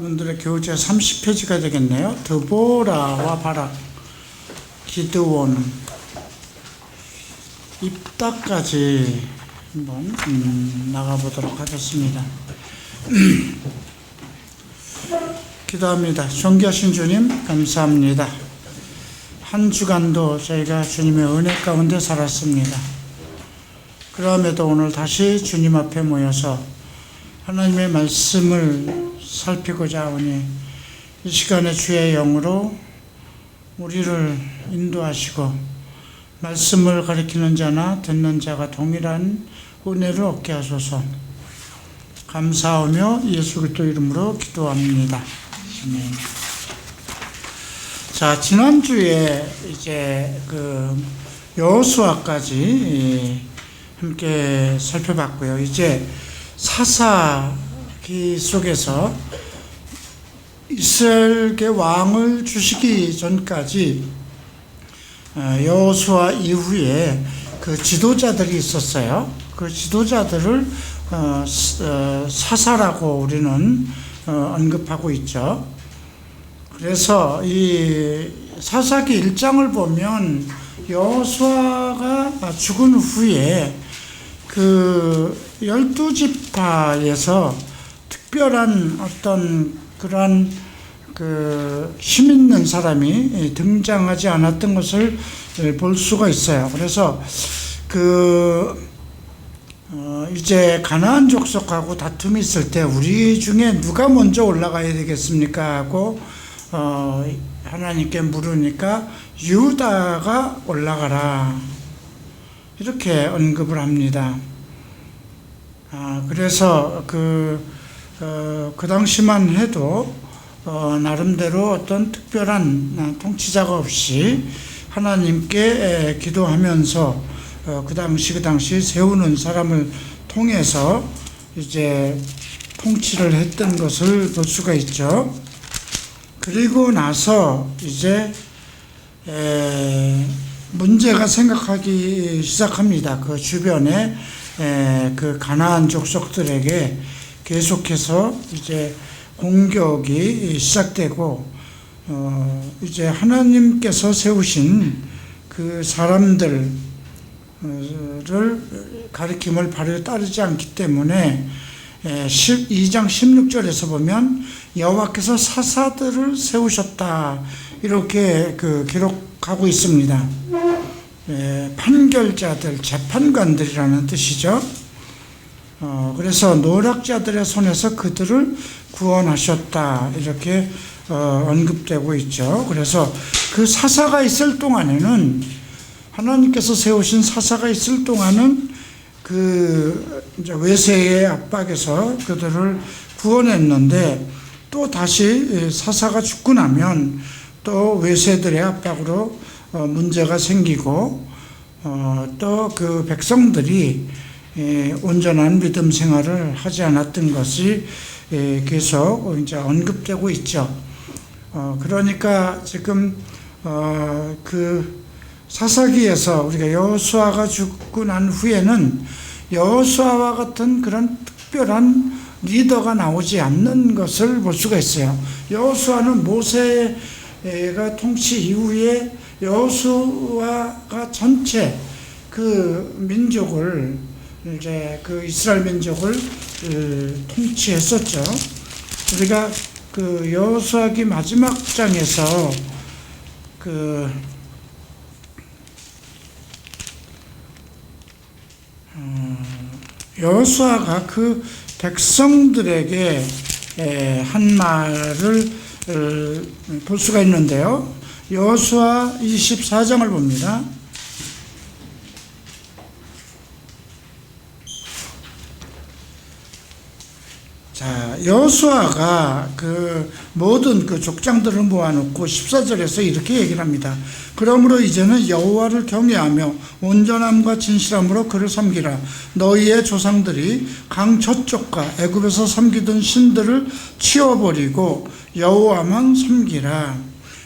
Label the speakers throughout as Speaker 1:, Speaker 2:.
Speaker 1: 여러분들의 교재 30페이지가 되겠네요. 드보라와 바락, 기드온, 입다까지 한번 나가보도록 하겠습니다. 기도합니다. 존귀하신 주님, 감사합니다. 한 주간도 저희가 주님의 은혜 가운데 살았습니다. 그럼에도 오늘 다시 주님 앞에 모여서 하나님의 말씀을 살피고자 하오니 이 시간에 주의 영으로 우리를 인도하시고 말씀을 가리키는 자나 듣는 자가 동일한 은혜를 얻게 하소서. 감사하며 예수 그리스도 이름으로 기도합니다. 아멘. 자, 지난주에 이제 여호수아까지 함께 살펴봤고요. 이제 사사기 속에서 이스라엘계 왕을 주시기 전까지 여호수아 이후에 그 지도자들이 있었어요. 그 지도자들을 사사라고 우리는 언급하고 있죠. 그래서 이 사사기 1장을 보면 여호수아가 죽은 후에 그 12지파에서 특별한 어떤 그런 힘 있는 사람이 등장하지 않았던 것을 볼 수가 있어요. 그래서 이제 가나안 족속하고 다툼이 있을 때 우리 중에 누가 먼저 올라가야 되겠습니까? 하고 하나님께 물으니까 유다가 올라가라, 이렇게 언급을 합니다. 그래서 그 당시만 해도 나름대로 어떤 특별한 통치자가 없이 하나님께 기도하면서 그 당시 세우는 사람을 통해서 이제 통치를 했던 것을 볼 수가 있죠. 그리고 나서 이제 문제가 생각하기 시작합니다. 그 주변에 그 가나안 족속들에게 계속해서 이제 공격이 시작되고 이제 하나님께서 세우신 그 사람들을 가리킴을 바로 따르지 않기 때문에 12장 16절에서 보면 여호와께서 사사들을 세우셨다, 이렇게 기록하고 있습니다. 판결자들, 재판관들이라는 뜻이죠. 그래서 노략자들의 손에서 그들을 구원하셨다, 이렇게 언급되고 있죠. 그래서 그 사사가 있을 동안에는, 하나님께서 세우신 사사가 있을 동안은 이제 외세의 압박에서 그들을 구원했는데, 또 다시 사사가 죽고 나면 또 외세들의 압박으로 문제가 생기고 또 그 백성들이 온전한 믿음 생활을 하지 않았던 것이 계속 이제 언급되고 있죠. 그러니까 지금 그 사사기에서 우리가 여호수아가 죽고 난 후에는 여호수아와 같은 그런 특별한 리더가 나오지 않는 것을 볼 수가 있어요. 여호수아는 모세가 통치 이후에 여호수아가 전체 그 민족을, 이제 그 이스라엘 민족을 통치했었죠. 우리가 그 여호수아기 마지막 장에서 여호수아가 그 백성들에게 한 말을 볼 수가 있는데요. 여호수아 24장을 봅니다. 자, 여호수아가 그 모든 그 족장들을 모아놓고 14절에서 이렇게 얘기를 합니다. 그러므로 이제는 여호와를 경외하며 온전함과 진실함으로 그를 섬기라. 너희의 조상들이 강 저쪽과 애굽에서 섬기던 신들을 치워버리고 여호와만 섬기라.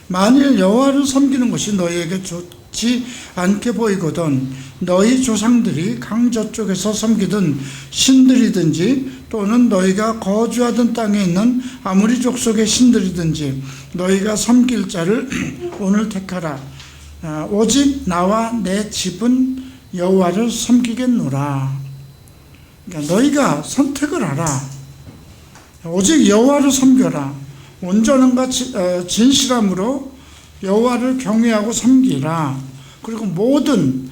Speaker 1: 만일 여호와를 섬기는 것이 너희에게 같지 않게 보이거든 너희 조상들이 강저 쪽에서 섬기던 신들이든지 또는 너희가 거주하던 땅에 있는 아무리 족속의 신들이든지 너희가 섬길 자를 오늘 택하라. 오직 나와 내 집은 여호와를 섬기겠노라. 그러니까 너희가 선택을 하라. 오직 여호와를 섬겨라. 온전함과 진실함으로 여호와를 경외하고 섬기라. 그리고 모든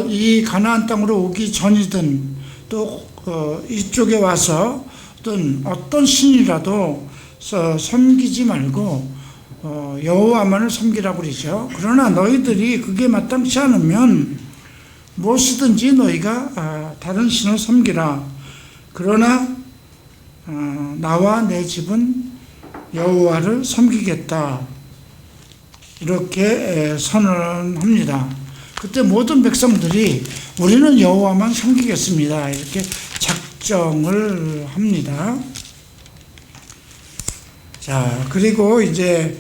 Speaker 1: 이 가나안 땅으로 오기 전이든 또 이쪽에 와서 어떤 신이라도 섬기지 말고 여호와만을 섬기라고 그러죠. 그러나 너희들이 그게 마땅치 않으면 무엇이든지 너희가 다른 신을 섬기라. 그러나 나와 내 집은 여호와를 섬기겠다. 이렇게 선언합니다. 그때 모든 백성들이 우리는 여호와만 섬기겠습니다. 이렇게 작정을 합니다. 자, 그리고 이제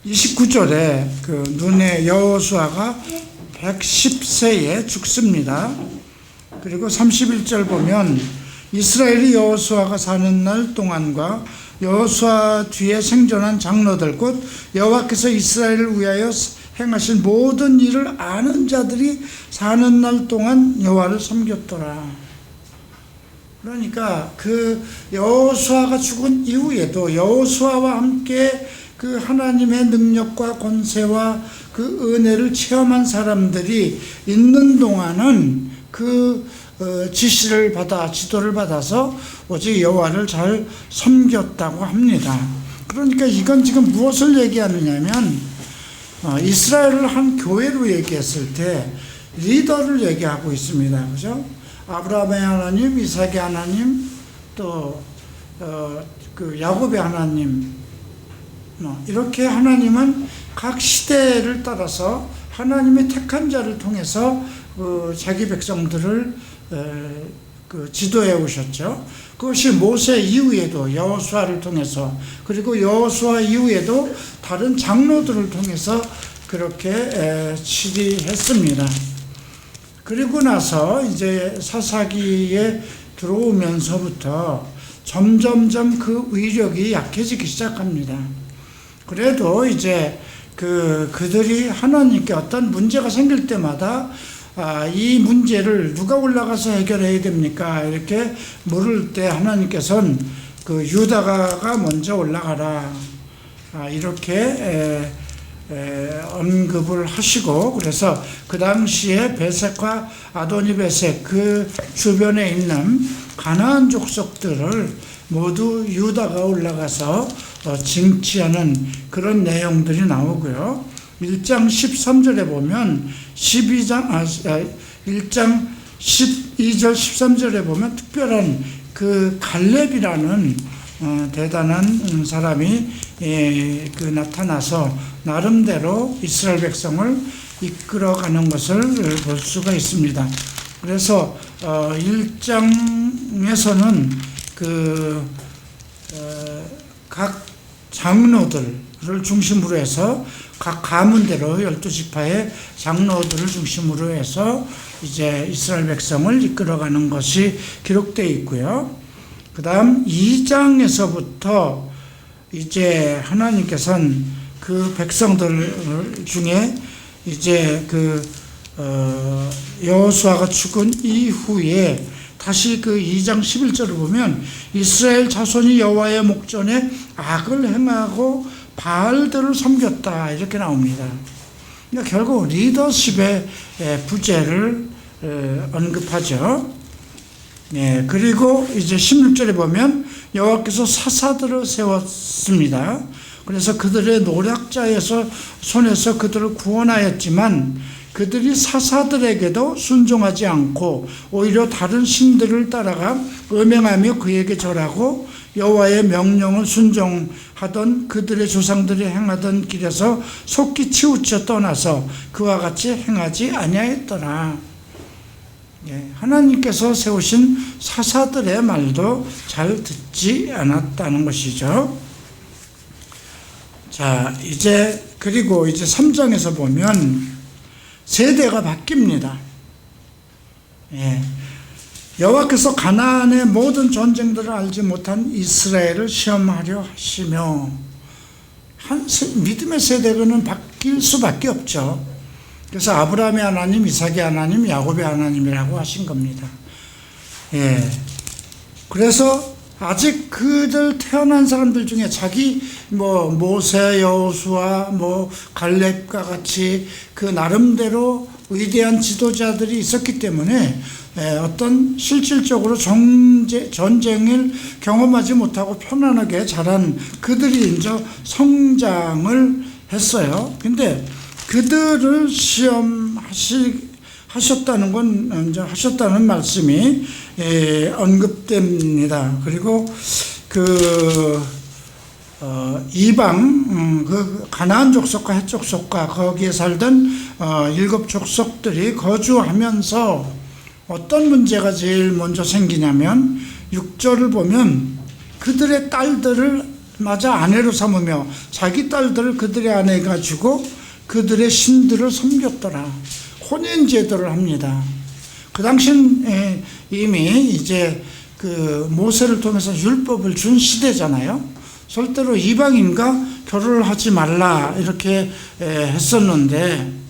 Speaker 1: 29절에 그 눈의 여호수아가 110세에 죽습니다. 그리고 31절 보면 이스라엘이 여호수아가 사는 날 동안과 여호수아 뒤에 생존한 장로들 곧 여호와께서 이스라엘을 위하여 행하신 모든 일을 아는 자들이 사는 날 동안 여호와를 섬겼더라. 그러니까 그 여호수아가 죽은 이후에도 여호수아와 함께 그 하나님의 능력과 권세와 그 은혜를 체험한 사람들이 있는 동안은 그 지시를 받아 지도를 받아서 오직 여호와를 잘 섬겼다고 합니다. 그러니까 이건 지금 무엇을 얘기하느냐면 이스라엘을 한 교회로 얘기했을 때 리더를 얘기하고 있습니다. 그죠? 아브라함의 하나님, 이삭의 하나님, 또 그 야곱의 하나님, 이렇게 하나님은 각 시대를 따라서 하나님의 택한 자를 통해서 자기 백성들을 지도해 오셨죠. 그것이 모세 이후에도 여호수아를 통해서 그리고 여호수아 이후에도 다른 장로들을 통해서 그렇게 치리했습니다. 그리고 나서 이제 사사기에 들어오면서부터 점점점 그 위력이 약해지기 시작합니다. 그래도 이제 그들이 하나님께 어떤 문제가 생길 때마다 이 문제를 누가 올라가서 해결해야 됩니까? 이렇게 물을 때 하나님께서는 그 유다가 먼저 올라가라. 이렇게 언급을 하시고 그래서 그 당시에 베색과 아도니 베색 그 주변에 있는 가나안 족속들을 모두 유다가 올라가서 징치하는 그런 내용들이 나오고요. 1장 13절에 보면 1장 12절 13절에 보면 특별한 그 갈렙이라는 대단한 사람이 나타나서 나름대로 이스라엘 백성을 이끌어가는 것을 볼 수가 있습니다. 그래서 1장에서는 각 장로들을 중심으로 해서 각 가문대로 12지파의 장로들을 중심으로 해서 이제 이스라엘 백성을 이끌어가는 것이 기록되어 있고요. 그 다음 2장에서부터 이제 하나님께서는 그 백성들 중에 이제 여호수아가 죽은 이후에 다시 그 2장 11절을 보면 이스라엘 자손이 여호와의 목전에 악을 행하고 바알들을 섬겼다 이렇게 나옵니다. 그러니까 결국 리더십의 부재를 언급하죠. 그리고 이제 16절에 보면 여호와께서 사사들을 세웠습니다. 그래서 그들의 노략자에서 손에서 그들을 구원하였지만 그들이 사사들에게도 순종하지 않고 오히려 다른 신들을 따라가 음행하며 그에게 절하고 여호와의 명령을 순종하던 그들의 조상들이 행하던 길에서 속히 치우쳐 떠나서 그와 같이 행하지 아니하였더라. 하나님께서 세우신 사사들의 말도 잘 듣지 않았다는 것이죠. 자, 자, 그리고 이제 3장에서 보면 세대가 바뀝니다. 예. 여호와께서 가나안의 모든 전쟁들을 알지 못한 이스라엘을 시험하려 하시며, 믿음의 세대는 바뀔 수밖에 없죠. 그래서 아브라함의 하나님, 이삭의 하나님, 야곱의 하나님이라고 하신 겁니다. 예. 그래서 아직 그들 태어난 사람들 중에 모세, 여호수아, 갈렙과 같이 그 나름대로 위대한 지도자들이 있었기 때문에 어떤 실질적으로 전쟁을 경험하지 못하고 편안하게 자란 그들이 이제 성장을 했어요. 근데 그들을 하셨다는 말씀이 언급됩니다. 그리고 이방, 가나안 족속과 헷 족속과 거기에 살던 7 족속들이 거주하면서 어떤 문제가 제일 먼저 생기냐면 6절을 보면 그들의 딸들을 아내로 삼으며 자기 딸들을 그들의 아내가 주고 그들의 신들을 섬겼더라. 혼인 제도를 합니다. 그 당시엔 이미 이제 모세를 통해서 율법을 준 시대잖아요. 절대로 이방인과 결혼을 하지 말라 이렇게 했었는데,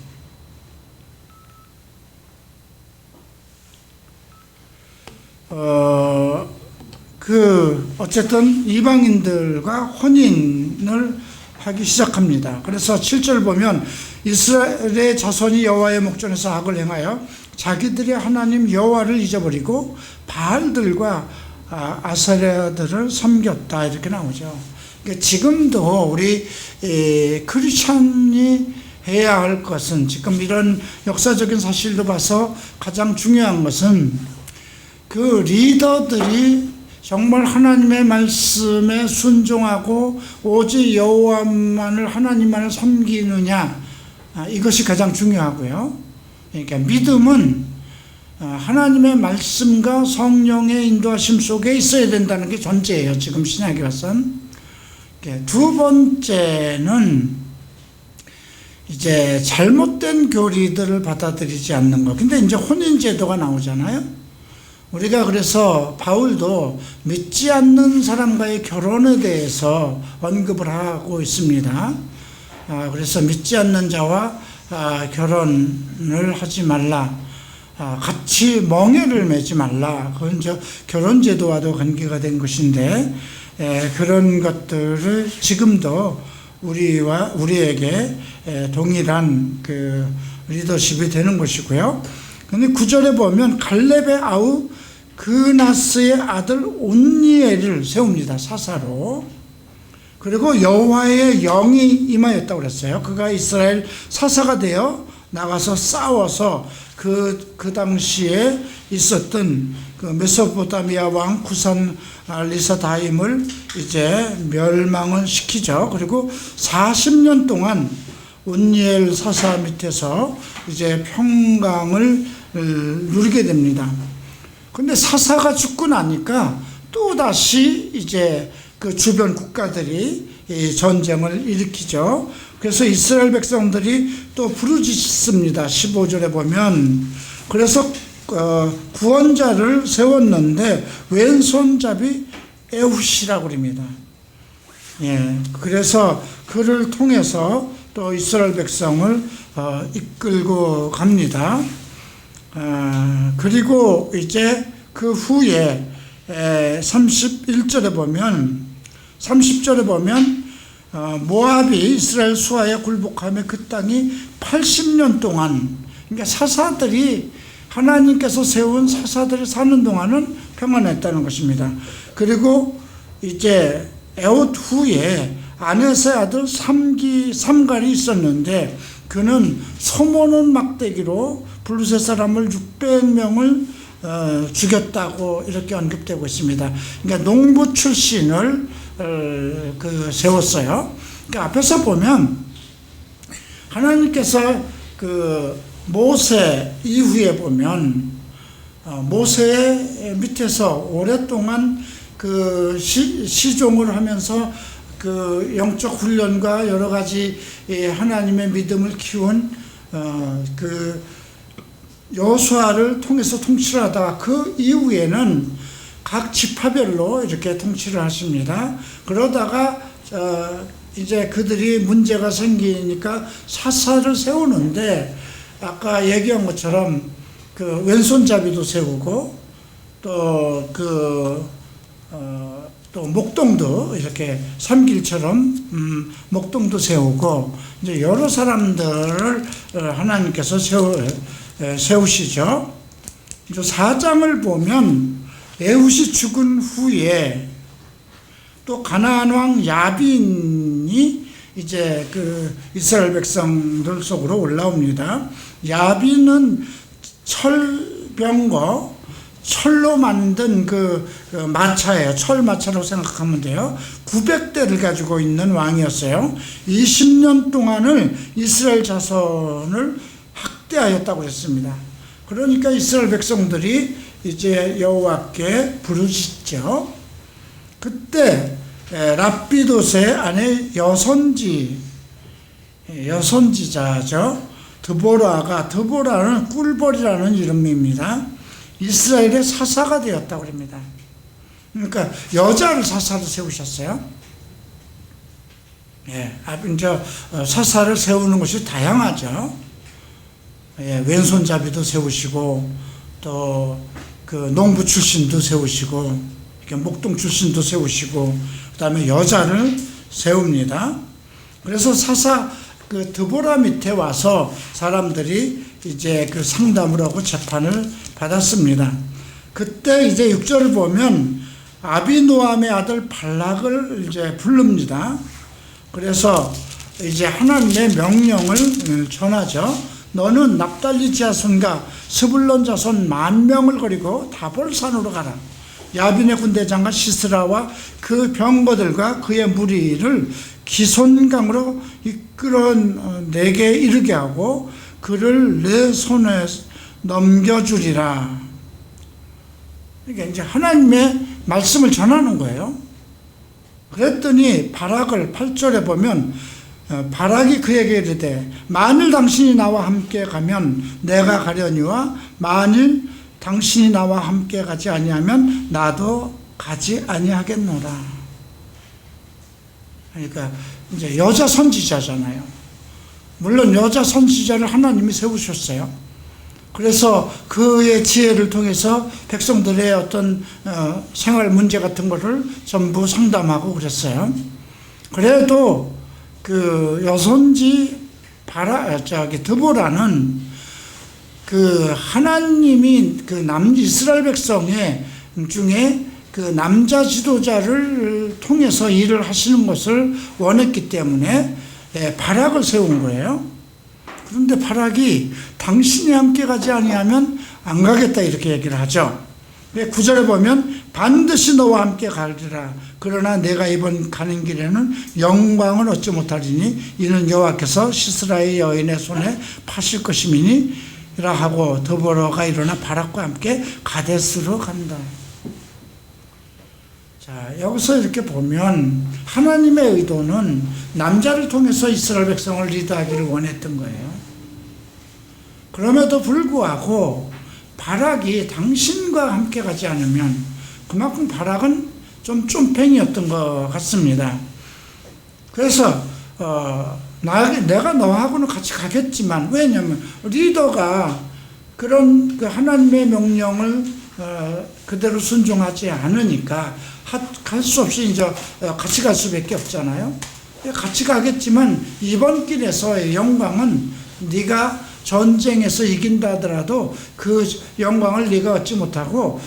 Speaker 1: 어쨌든 이방인들과 혼인을 하기 시작합니다. 그래서 7절 보면 이스라엘의 자손이 여호와의 목전에서 악을 행하여 자기들의 하나님 여호와를 잊어버리고 바알들과 아세라들을 섬겼다 이렇게 나오죠. 그러니까 지금도 우리 크리스찬이 해야 할 것은, 지금 이런 역사적인 사실도 봐서 가장 중요한 것은 그 리더들이 정말 하나님의 말씀에 순종하고 오직 여호와만을, 하나님만을 섬기느냐, 이것이 가장 중요하고요. 그러니까 믿음은 하나님의 말씀과 성령의 인도하심 속에 있어야 된다는 게 전제예요, 지금 신약에 와서는. 두 번째는 이제 잘못된 교리들을 받아들이지 않는 것. 근데 이제 혼인제도가 나오잖아요. 우리가 그래서 바울도 믿지 않는 사람과의 결혼에 대해서 언급을 하고 있습니다. 그래서 믿지 않는 자와 결혼을 하지 말라, 같이 멍에를 매지 말라. 그건 결혼제도와도 관계가 된 것인데, 그런 것들을 지금도 우리에게 동일한 그 리더십이 되는 것이고요. 근데 9절에 보면 갈렙의 아우 그나스의 아들 온니엘을 세웁니다, 사사로. 그리고 여호와의 영이 임하였다고 그랬어요. 그가 이스라엘 사사가 되어 나가서 싸워서 그 당시에 있었던 그 메소포타미아 왕 쿠산 리사다임을 이제 멸망을 시키죠. 그리고 40년 동안 온니엘 사사 밑에서 이제 평강을 누리게 됩니다. 근데 사사가 죽고 나니까 또 다시 이제 그 주변 국가들이 전쟁을 일으키죠. 그래서 이스라엘 백성들이 또 부르짖습니다. 15절에 보면. 그래서 구원자를 세웠는데 왼손잡이 에훗이라고 그럽니다. 예, 그래서 그를 통해서 또 이스라엘 백성을 이끌고 갑니다. 그리고 이제 그 후에 30절에 보면 모압이 이스라엘 수하에 굴복하며 그 땅이 80년 동안, 그러니까 사사들이, 하나님께서 세운 사사들이 사는 동안은 평안했다는 것입니다. 그리고 이제 에훗 후에 아넷의 아들 삼갈이 있었는데 그는 소모는 막대기로 블루셋 사람을 600명을 죽였다고 이렇게 언급되고 있습니다. 그러니까 농부 출신을 세웠어요. 그러니까 앞에서 보면 하나님께서 그 모세 이후에 보면 모세 밑에서 오랫동안 그 시종을 하면서 그 영적 훈련과 여러 가지 하나님의 믿음을 키운 그 여호수아를 통해서 통치를 하다가 그 이후에는 각 지파별로 이렇게 통치를 하십니다. 그러다가 이제 그들이 문제가 생기니까 사사를 세우는데 아까 얘기한 것처럼 그 왼손잡이도 세우고 또 목동도 이렇게 삼길처럼 목동도 세우고 이제 여러 사람들을 하나님께서 세우시죠. 이제 4장을 보면 에훗이 죽은 후에 또 가나안 왕 야빈이 이제 그 이스라엘 백성들 속으로 올라옵니다. 야빈은 철병거, 철로 만든 그 마차예요. 철마차로 생각하면 돼요. 900대를 가지고 있는 왕이었어요. 20년 동안을 이스라엘 자손을 학대하였다고 했습니다. 그러니까 이스라엘 백성들이 이제 여호와께 부르짖죠. 그때 랍비돗의 아내 여선지자죠. 드보라는 꿀벌이라는 이름입니다. 이스라엘의 사사가 되었다고 합니다. 그러니까 여자를 사사로 세우셨어요. 이제 사사를 세우는 것이 다양하죠. 왼손잡이도 세우시고 또 그 농부 출신도 세우시고 목동 출신도 세우시고 그다음에 여자를 세웁니다. 그래서 사사 그 드보라 밑에 와서 사람들이 이제 그 상담을 하고 재판을 받았습니다. 그때 이제 6절을 보면 아비노함의 아들 발락을 이제 부릅니다. 그래서 이제 하나님의 명령을 전하죠. 너는 납달리 자손과 스불론 자손 10,000명을 거리고 다볼산으로 가라. 야빈의 군대장과 시스라와 그 병거들과 그의 무리를 기손강으로 이끌어 내게 이르게 하고 그를 내 손에 넘겨주리라. 이게 이제 하나님의 말씀을 전하는 거예요. 그랬더니 바락을 8절에 보면 바락이 그에게 이르되 만일 당신이 나와 함께 가면 내가 가려니와 만일 당신이 나와 함께 가지 아니하면 나도 가지 아니하겠노라. 그러니까 이제 여자 선지자잖아요. 물론 여자 선지자를 하나님이 세우셨어요. 그래서 그의 지혜를 통해서 백성들의 어떤 생활 문제 같은 거를 전부 상담하고 그랬어요. 그래도 그 여선지 드보라는 그 하나님이 그 이스라엘 백성의 중에 그 남자 지도자를 통해서 일을 하시는 것을 원했기 때문에 바락을 세운 거예요. 그런데 바락이 당신이 함께 가지 아니하면 안 가겠다 이렇게 얘기를 하죠. 9절에 보면 반드시 너와 함께 가리라. 그러나 내가 이번 가는 길에는 영광을 얻지 못하리니 이는 여호와께서 시스라의 여인의 손에 파실 것임이니 라 하고 드보라가 일어나 바락과 함께 가데스로 간다. 자, 여기서 이렇게 보면 하나님의 의도는 남자를 통해서 이스라엘 백성을 리드하기를 원했던 거예요. 그럼에도 불구하고 바락이 당신과 함께 가지 않으면 그만큼 바락은 좀 쫌팽이였던 것 같습니다. 그래서 내가 너하고는 같이 가겠지만, 왜냐하면 리더가 그런 그 하나님의 명령을 그대로 순종하지 않으니까 갈 수 없이 이제 같이 갈 수밖에 없잖아요. 같이 가겠지만 이번 길에서의 영광은 네가 전쟁에서 이긴다 하더라도 그 영광을 네가 얻지 못하고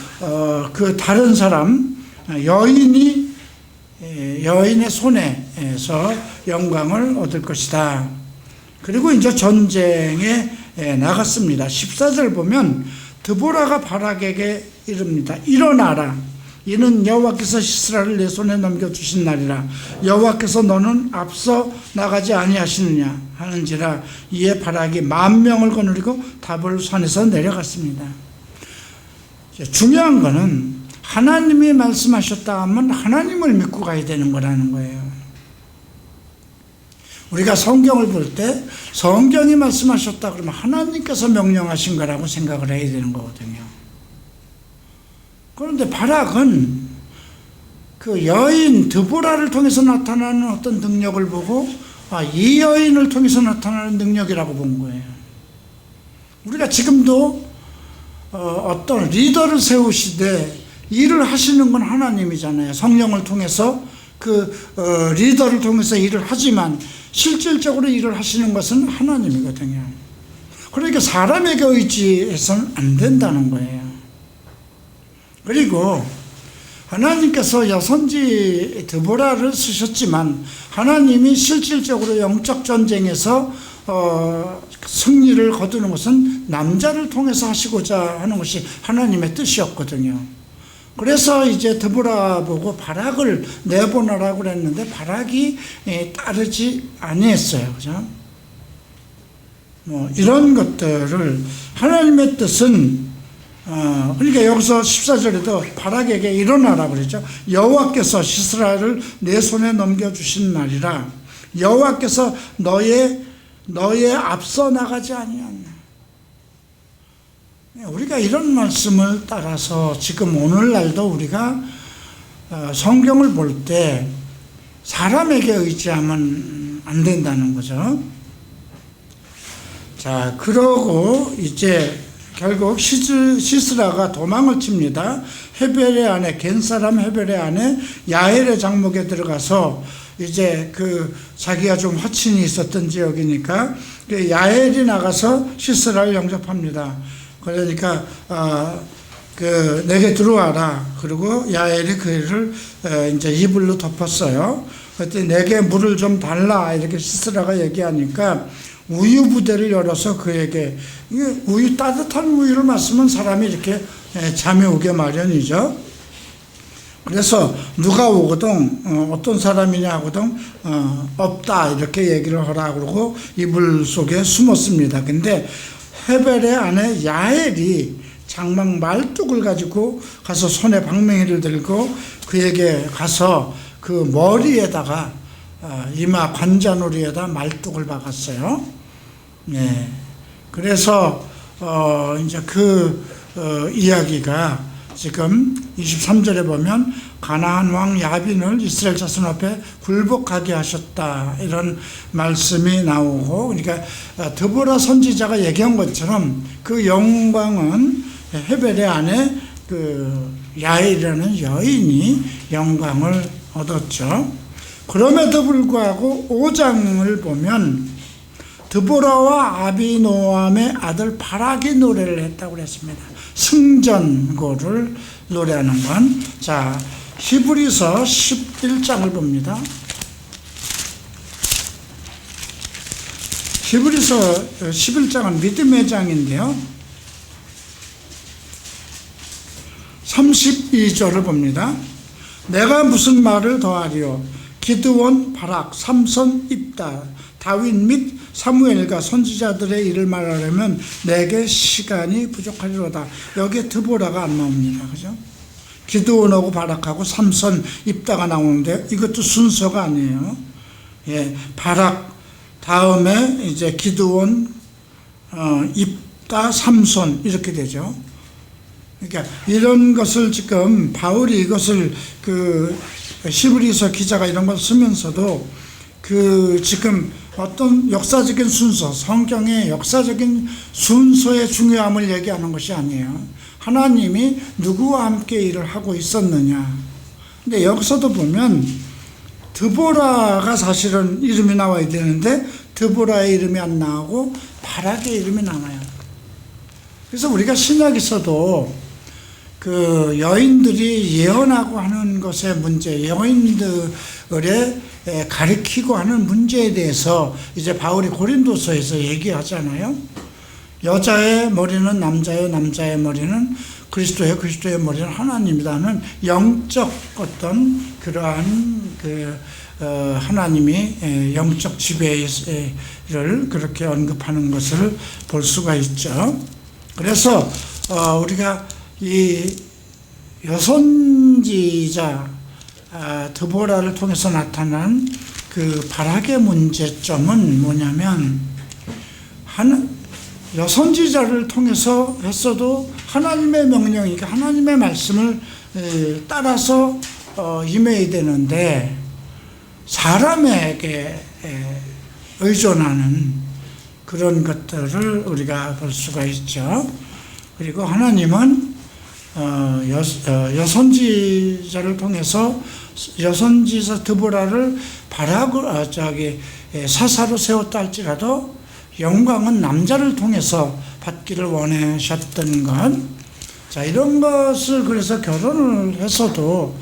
Speaker 1: 그 다른 사람 여인의 손에서 영광을 얻을 것이다. 그리고 이제 전쟁에 나갔습니다. 14절 보면 드보라가 바락에게 이릅니다. 일어나라. 이는 여호와께서 시스라를 내 손에 넘겨주신 날이라. 여호와께서 너는 앞서 나가지 아니하시느냐 하는지라. 이에 바락이 10,000명을 거느리고 다볼산에서 내려갔습니다. 중요한 거는 하나님이 말씀하셨다 하면 하나님을 믿고 가야 되는 거라는 거예요. 우리가 성경을 볼 때 성경이 말씀하셨다 그러면 하나님께서 명령하신 거라고 생각을 해야 되는 거거든요. 그런데 바락은 그 여인 드보라를 통해서 나타나는 어떤 능력을 보고 이 여인을 통해서 나타나는 능력이라고 본 거예요. 우리가 지금도 어떤 리더를 세우시되 일을 하시는 건 하나님이잖아요. 성령을 통해서 그 리더를 통해서 일을 하지만 실질적으로 일을 하시는 것은 하나님이거든요. 그러니까 사람에게 의지해서는 안 된다는 거예요. 그리고 하나님께서 여선지 드보라를 쓰셨지만 하나님이 실질적으로 영적 전쟁에서 승리를 거두는 것은 남자를 통해서 하시고자 하는 것이 하나님의 뜻이었거든요. 그래서 이제 드보라 보고 바락을 내보내라고 그랬는데 바락이 따르지 아니했어요. 그죠? 이런 것들을 하나님의 뜻은 그러니까 여기서 14절에도 바락에게 일어나라 그러죠. 여호와께서 시스라를 내 손에 넘겨주신 날이라 여호와께서 너의 앞서 나가지 아니하냐. 우리가 이런 말씀을 따라서 지금 오늘날도 우리가 성경을 볼 때 사람에게 의지하면 안 된다는 거죠. 자, 그러고 이제 결국 시스라가 도망을 칩니다. 헤벨의 안에 겐사람 헤벨의 안에 야헬의 장목에 들어가서 이제 자기가 좀 화친이 있었던 지역이니까 야헬이 나가서 시스라를 영접합니다. 그러니까 내게 들어와라. 그리고 야헬이 그를 이제 이불로 덮었어요. 그때 내게 물을 좀 달라 이렇게 시스라가 얘기하니까 우유 부대를 열어서 그에게 따뜻한 우유를 마시면 사람이 이렇게 잠이 오게 마련이죠. 그래서 누가 오거든 어떤 사람이냐 하거든 없다 이렇게 얘기를 하라 그러고 이불 속에 숨었습니다. 근데 헤벨의 아내 야헬이 장막 말뚝을 가지고 가서 손에 방맹이를 들고 그에게 가서 그 머리에다가 이마 관자놀이에다 말뚝을 박았어요. 네. 그래서 이제 이야기가 지금 23절에 보면 가나안 왕 야빈을 이스라엘 자손 앞에 굴복하게 하셨다 이런 말씀이 나오고, 그러니까 드보라 선지자가 얘기한 것처럼 그 영광은 헤벨의 아내 야엘이라는 여인이 영광을 얻었죠. 그럼에도 불구하고 5장을 보면 드보라와 아비노암의 아들 바락이 노래를 했다고 그랬습니다. 승전고를 노래하는 건. 자, 히브리서 11장을 봅니다. 히브리서 11장은 믿음의 장인데요. 32절을 봅니다. 내가 무슨 말을 더하리요? 기드온, 바락, 삼손, 입다, 다윗 및 사무엘과 선지자들의 일을 말하려면 내게 시간이 부족하리로다. 여기에 드보라가 안 나옵니다. 그죠? 기드온하고 바락하고 삼손, 입다가 나오는데 이것도 순서가 아니에요. 예, 바락 다음에 이제 기드온, 입다, 삼손 이렇게 되죠. 그러니까 이런 것을 지금 바울이 이것을 히브리서 기자가 이런 걸 쓰면서도 지금 어떤 역사적인 순서, 성경의 역사적인 순서의 중요함을 얘기하는 것이 아니에요. 하나님이 누구와 함께 일을 하고 있었느냐. 근데 여기서도 보면 드보라가 사실은 이름이 나와야 되는데 드보라의 이름이 안 나오고 바락의 이름이 나와요. 그래서 우리가 신약에서도 여인들이 예언하고 하는 것의 문제, 여인들의 가리키고 하는 문제에 대해서 이제 바울이 고린도서에서 얘기하잖아요. 여자의 머리는 남자요, 남자의 머리는 그리스도예요, 그리스도의 머리는 하나님이라는 영적 어떤 그러한 하나님이 영적 지배를 그렇게 언급하는 것을 볼 수가 있죠. 그래서 우리가 이 여선지자 드보라를 통해서 나타난 그 바락의 문제점은 뭐냐면 여선지자를 통해서 했어도 하나님의 명령이니까 하나님의 말씀을 따라서 임해야 되는데 사람에게 의존하는 그런 것들을 우리가 볼 수가 있죠. 그리고 하나님은 여선지자를 통해서 여선지자 드보라를 사사로 세웠다 할지라도 영광은 남자를 통해서 받기를 원하셨던 것. 자, 이런 것을 그래서 결혼을 해서도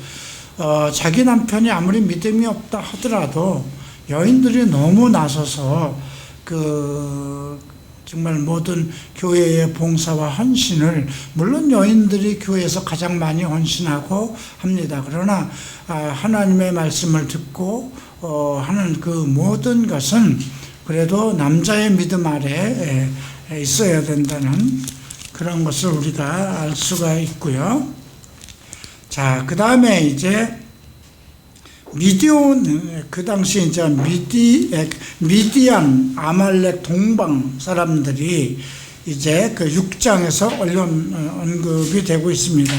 Speaker 1: 자기 남편이 아무리 믿음이 없다 하더라도 여인들이 너무 나서서 정말 모든 교회의 봉사와 헌신을, 물론 여인들이 교회에서 가장 많이 헌신하고 합니다. 그러나 하나님의 말씀을 듣고 하는 그 모든 것은 그래도 남자의 믿음 아래 있어야 된다는 그런 것을 우리가 알 수가 있고요. 자, 그 다음에 이제 그 당시 이제 미디안, 아말렉 동방 사람들이 이제 그 6장에서 언급이 되고 있습니다.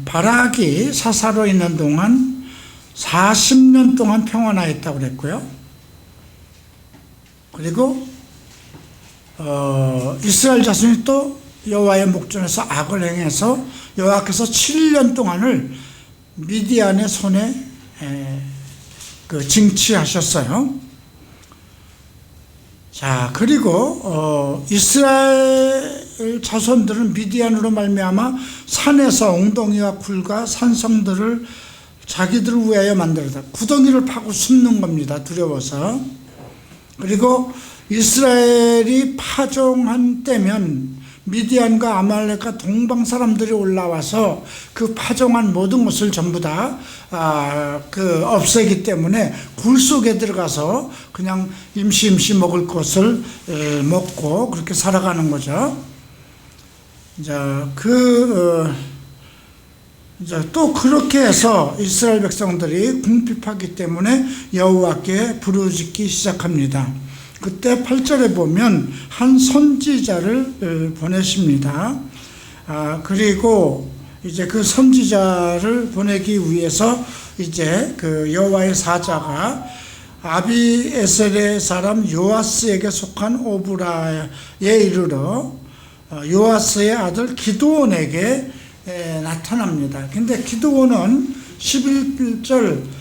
Speaker 1: 바락이 사사로 있는 동안 40년 동안 평안하였다고 그랬고요. 그리고 이스라엘 자손이 또 여호와의 목전에서 악을 행해서 여호와께서 7년 동안을 미디안의 손에 징치하셨어요. 자, 그리고 이스라엘 자손들은 미디안으로 말미암아 산에서 엉덩이와 굴과 산성들을 자기들을 위하여 만들었다. 구덩이를 파고 숨는 겁니다. 두려워서. 그리고 이스라엘이 파종한 때면 미디안과 아말렉과 동방 사람들이 올라와서 그 파종한 모든 것을 전부 다 없애기 때문에 굴 속에 들어가서 그냥 임시임시 먹을 것을 먹고 그렇게 살아가는 거죠. 또 그렇게 해서 이스라엘 백성들이 궁핍하기 때문에 여호와께 부르짖기 시작합니다. 그때 8절에 보면 한 선지자를 보내십니다. 그리고 이제 그 선지자를 보내기 위해서 이제 그 여호와의 사자가 아비에셀의 사람 요아스에게 속한 오브라에 이르러 요아스의 아들 기드온에게 나타납니다. 근데 기드온은 11절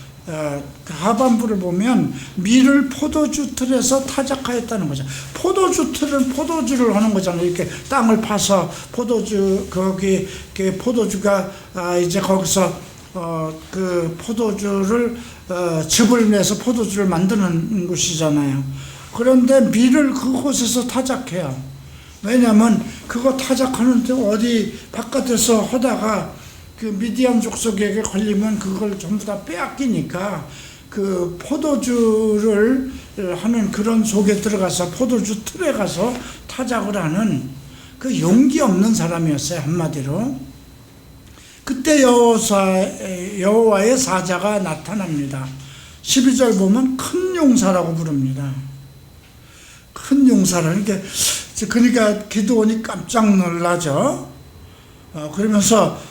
Speaker 1: 하반부를 보면 밀을 포도주 틀에서 타작하였다는 거죠. 포도주 틀은 포도주를 하는 거잖아요. 이렇게 땅을 파서 거기 포도주가 이제 거기서 그 포도주를 즙을 내서 포도주를 만드는 곳이잖아요. 그런데 밀을 그곳에서 타작해요. 왜냐하면 그거 타작하는데 어디 바깥에서 하다가 그 미디안 족속에게 걸리면 그걸 전부 다 빼앗기니까 그 포도주를 하는 그런 속에 들어가서 포도주 틀에 가서 타작을 하는 그 용기 없는 사람이었어요. 한마디로. 그때 여호와의 사자가 나타납니다. 12절 보면 큰 용사라고 부릅니다. 큰 용사라는 게 그러니까 기드온이 깜짝 놀라죠. 그러면서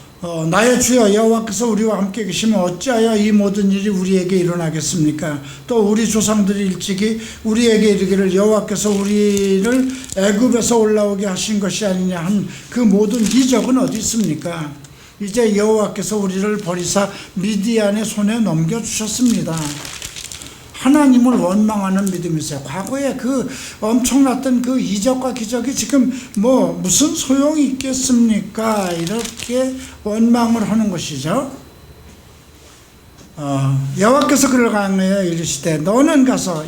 Speaker 1: 나의 주여 여호와께서 우리와 함께 계시면 어찌하여 이 모든 일이 우리에게 일어나겠습니까? 또 우리 조상들이 일찍이 우리에게 이르기를 여호와께서 우리를 애굽에서 올라오게 하신 것이 아니냐 한 그 모든 기적은 어디 있습니까? 이제 여호와께서 우리를 버리사 미디안의 손에 넘겨주셨습니다. 하나님을 원망하는 믿음이세요. 과거에 그 엄청났던 그 이적과 기적이 지금 무슨 소용이 있겠습니까? 이렇게 원망을 하는 것이죠. 여호와께서 그를 강하여 이르시되 너는 가서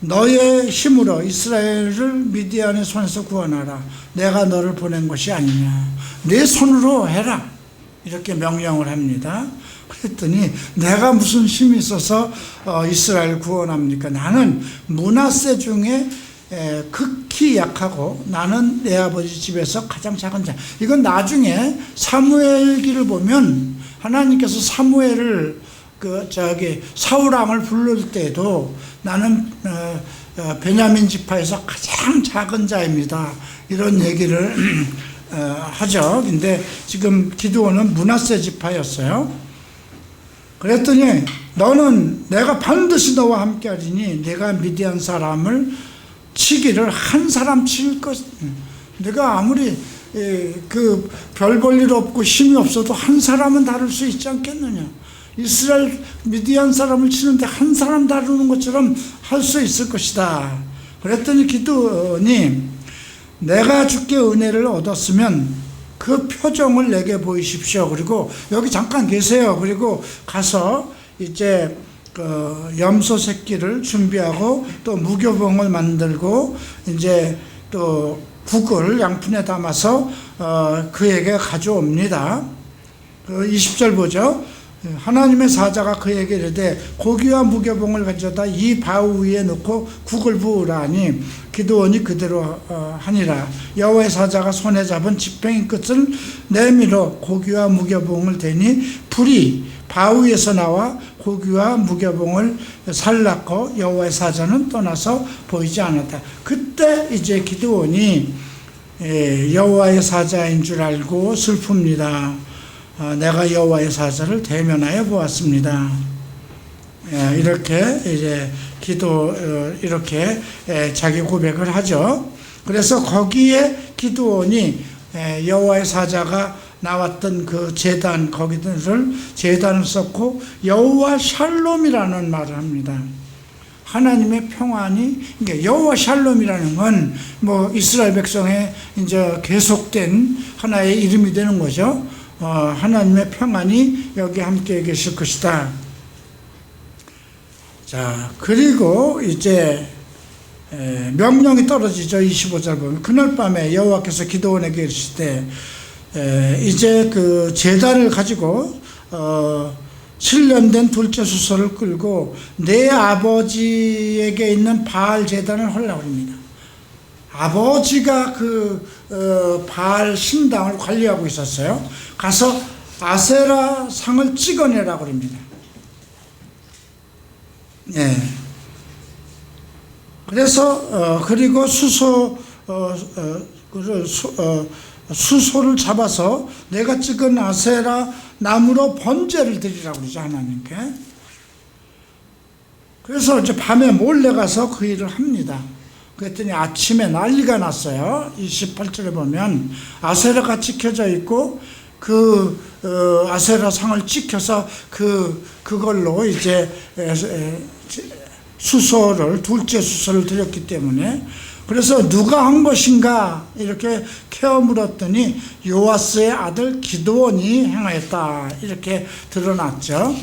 Speaker 1: 너의 힘으로 이스라엘을 미디안의 손에서 구원하라. 내가 너를 보낸 것이 아니냐. 내 손으로 해라. 이렇게 명령을 합니다. 그랬더니 내가 무슨 힘이 있어서 이스라엘 구원합니까? 나는 므낫세 중에 극히 키 약하고 나는 내 아버지 집에서 가장 작은 자. 이건 나중에 사무엘기를 보면 하나님께서 사무엘을 사울왕을 부를 때도 나는 베냐민 지파에서 가장 작은 자입니다. 이런 얘기를 하죠. 근데 지금 기드온은 므낫세 지파였어요. 그랬더니 너는 내가 반드시 너와 함께 하리니 내가 미디안 사람을 치기를 한 사람 칠 것. 내가 아무리 별 볼 일 없고 힘이 없어도 한 사람은 다룰 수 있지 않겠느냐. 이스라엘 미디안 사람을 치는데 한 사람 다루는 것처럼 할 수 있을 것이다. 그랬더니 기드온이 내가 주께 은혜를 얻었으면 그 표정을 내게 보이십시오. 그리고 여기 잠깐 계세요. 그리고 가서 이제 염소 새끼를 준비하고 또 무교봉을 만들고 이제 또 국을 양푼에 담아서 그에게 가져옵니다. 20절 보죠. 하나님의 사자가 그에게 이르되 고기와 무교봉을 가져다 이 바우 위에 놓고 국을 부으라 하니 기드온이 그대로 하니라. 여호와의 사자가 손에 잡은 지팡이 끝을 내밀어 고기와 무교봉을 대니 불이 바우 위에서 나와 고기와 무교봉을 살랐고 여호와의 사자는 떠나서 보이지 않았다. 그때 이제 기드온이 여호와의 사자인 줄 알고 슬픕니다. 내가 여호와의 사자를 대면하여 보았습니다. 이렇게 이제 이렇게 자기 고백을 하죠. 그래서 거기에 기드온이 여호와의 사자가 나왔던 그 제단 거기들을 제단을 쌓고 여호와 샬롬이라는 말을 합니다. 하나님의 평안이, 그러니까 여호와 샬롬이라는 건 뭐 이스라엘 백성의 이제 계속된 하나의 이름이 되는 거죠. 하나님의 평안이 여기 함께 계실 것이다. 자, 그리고 이제 명령이 떨어지죠. 25절 보면 그날 밤에 여호와께서 기드온에게 이르시되 이제 그 제단을 가지고 실련된 둘째 수소를 끌고 내 아버지에게 있는 바알 제단을 하려고 합니다. 아버지가 바알 신당을 관리하고 있었어요. 가서 아세라 상을 찍어내라고 합니다. 예. 그래서 그리고 수소를 잡아서 내가 찍은 아세라 나무로 번제를 드리라고 그러죠, 하나님께. 그래서 이제 밤에 몰래 가서 그 일을 합니다. 그랬더니 아침에 난리가 났어요. 28절에 보면 아세라가 찍혀져 있고 아세라 상을 찍혀서 그걸로 이제 둘째 수소를 드렸기 때문에, 그래서 누가 한 것인가 이렇게 캐어 물었더니 요아스의 아들 기드온이 행하였다 이렇게 드러났죠.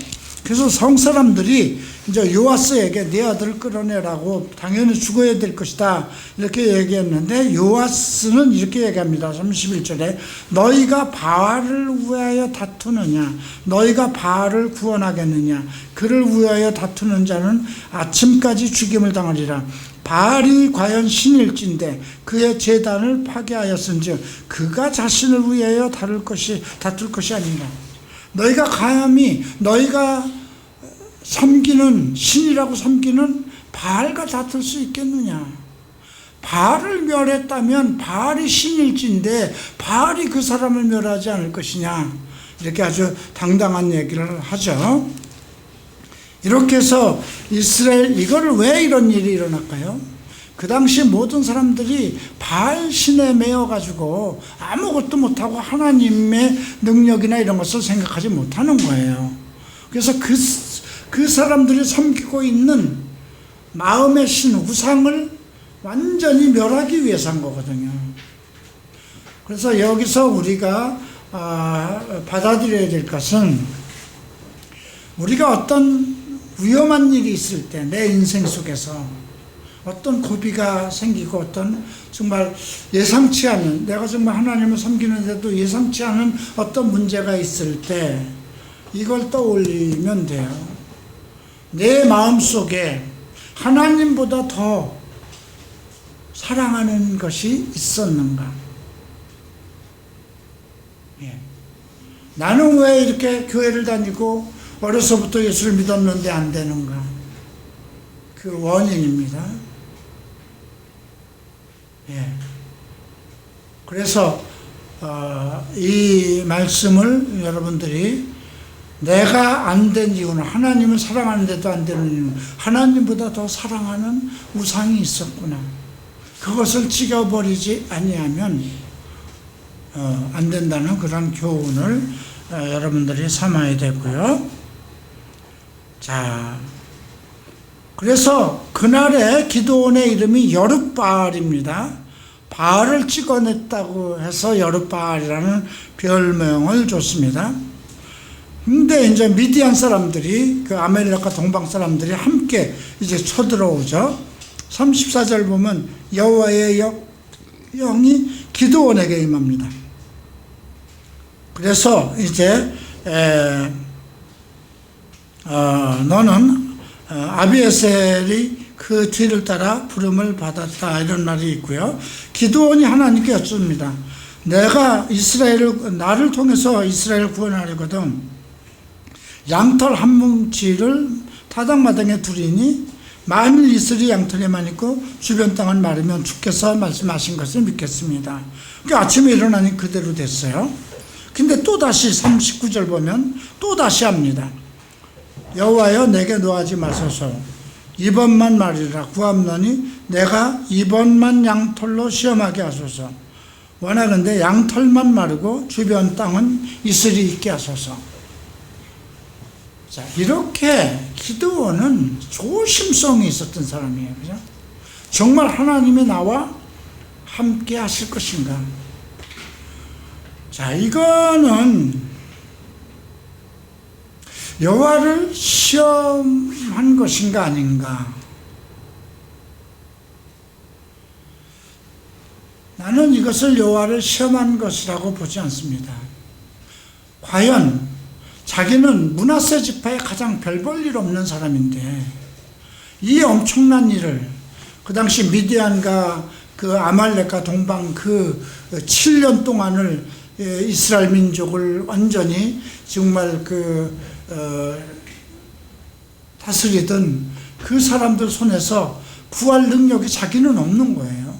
Speaker 1: 그래서 성사람들이 이제 요아스에게 네 아들을 끌어내라고, 당연히 죽어야 될 것이다 이렇게 얘기했는데, 요아스는 이렇게 얘기합니다. 31절에 너희가 바알을 위하여 다투느냐, 너희가 바알을 구원하겠느냐, 그를 위하여 다투는 자는 아침까지 죽임을 당하리라. 바알이 과연 신일진데 그의 제단을 파괴하였은즉 그가 자신을 위하여 다툴 것이 아닌가. 너희가 감히 너희가 섬기는 신이라고 섬기는 바알과 다툴 수 있겠느냐. 바알을 멸했다면 바알이 신일진데 바알이 그 사람을 멸하지 않을 것이냐. 이렇게 아주 당당한 얘기를 하죠. 이렇게 해서 이스라엘, 이거를 왜 이런 일이 일어날까요? 그 당시 모든 사람들이 바알 신에 매여가지고 아무것도 못하고 하나님의 능력이나 이런 것을 생각하지 못하는 거예요. 그래서 그 사람들이 섬기고 있는 마음의 신, 우상을 완전히 멸하기 위해서 한 거거든요. 그래서 여기서 우리가 받아들여야 될 것은, 우리가 어떤 위험한 일이 있을 때 내 인생 속에서 어떤 고비가 생기고 어떤 정말 예상치 않은, 내가 정말 하나님을 섬기는데도 예상치 않은 어떤 문제가 있을 때 이걸 떠올리면 돼요. 내 마음속에 하나님보다 더 사랑하는 것이 있었는가? 예. 나는 왜 이렇게 교회를 다니고 어려서부터 예수를 믿었는데 안 되는가? 그 원인입니다. 예. 그래서 이 말씀을 여러분들이 내가 안 된 이유는, 하나님을 사랑하는데도 안 되는 이유는 하나님보다 더 사랑하는 우상이 있었구나. 그것을 찍어버리지 아니하면 안 된다는 그런 교훈을 여러분들이 삼아야 되고요. 자, 그래서 그날의 기드온의 이름이 여룻바알입니다. 바알을 찍어냈다고 해서 여룻바알이라는 별명을 줬습니다. 근데 이제 미디안 사람들이, 그 아멜렉과 동방 사람들이 함께 이제 쳐들어오죠. 34절 보면 여호와의 영이 기드온에게 임합니다. 그래서 이제 너는 아비에셀이 그 뒤를 따라 부름을 받았다, 이런 말이 있고요. 기드온이 하나님께 여쭙습니다. 내가 나를 통해서 이스라엘을 구원하려거든 양털 한 뭉치를 타당마당에 두리니 만일 이슬이 양털에만 있고 주변 땅은 마르면 주께서 말씀하신 것을 믿겠습니다. 그러니까 아침에 일어나니 그대로 됐어요. 근데 또다시 39절 보면 또다시 합니다. 여호와여 내게 노하지 마소서. 이번만 말이라 구함노니 내가 이번만 양털로 시험하게 하소서. 원하건대 양털만 마르고 주변 땅은 이슬이 있게 하소서. 자, 이렇게 기드온은 조심성이 있었던 사람이에요. 그죠? 정말 하나님이 나와 함께 하실 것인가? 자, 이거는 여호와를 시험한 것인가 아닌가? 나는 이것을 여호와를 시험한 것이라고 보지 않습니다. 과연 자기는 므낫세 지파에 가장 별 볼 일 없는 사람인데 이 엄청난 일을, 그 당시 미디안과 그 아말렉과 동방 그 7년 동안을 이스라엘 민족을 완전히 정말 다스리던 그 사람들 손에서 구할 능력이 자기는 없는 거예요.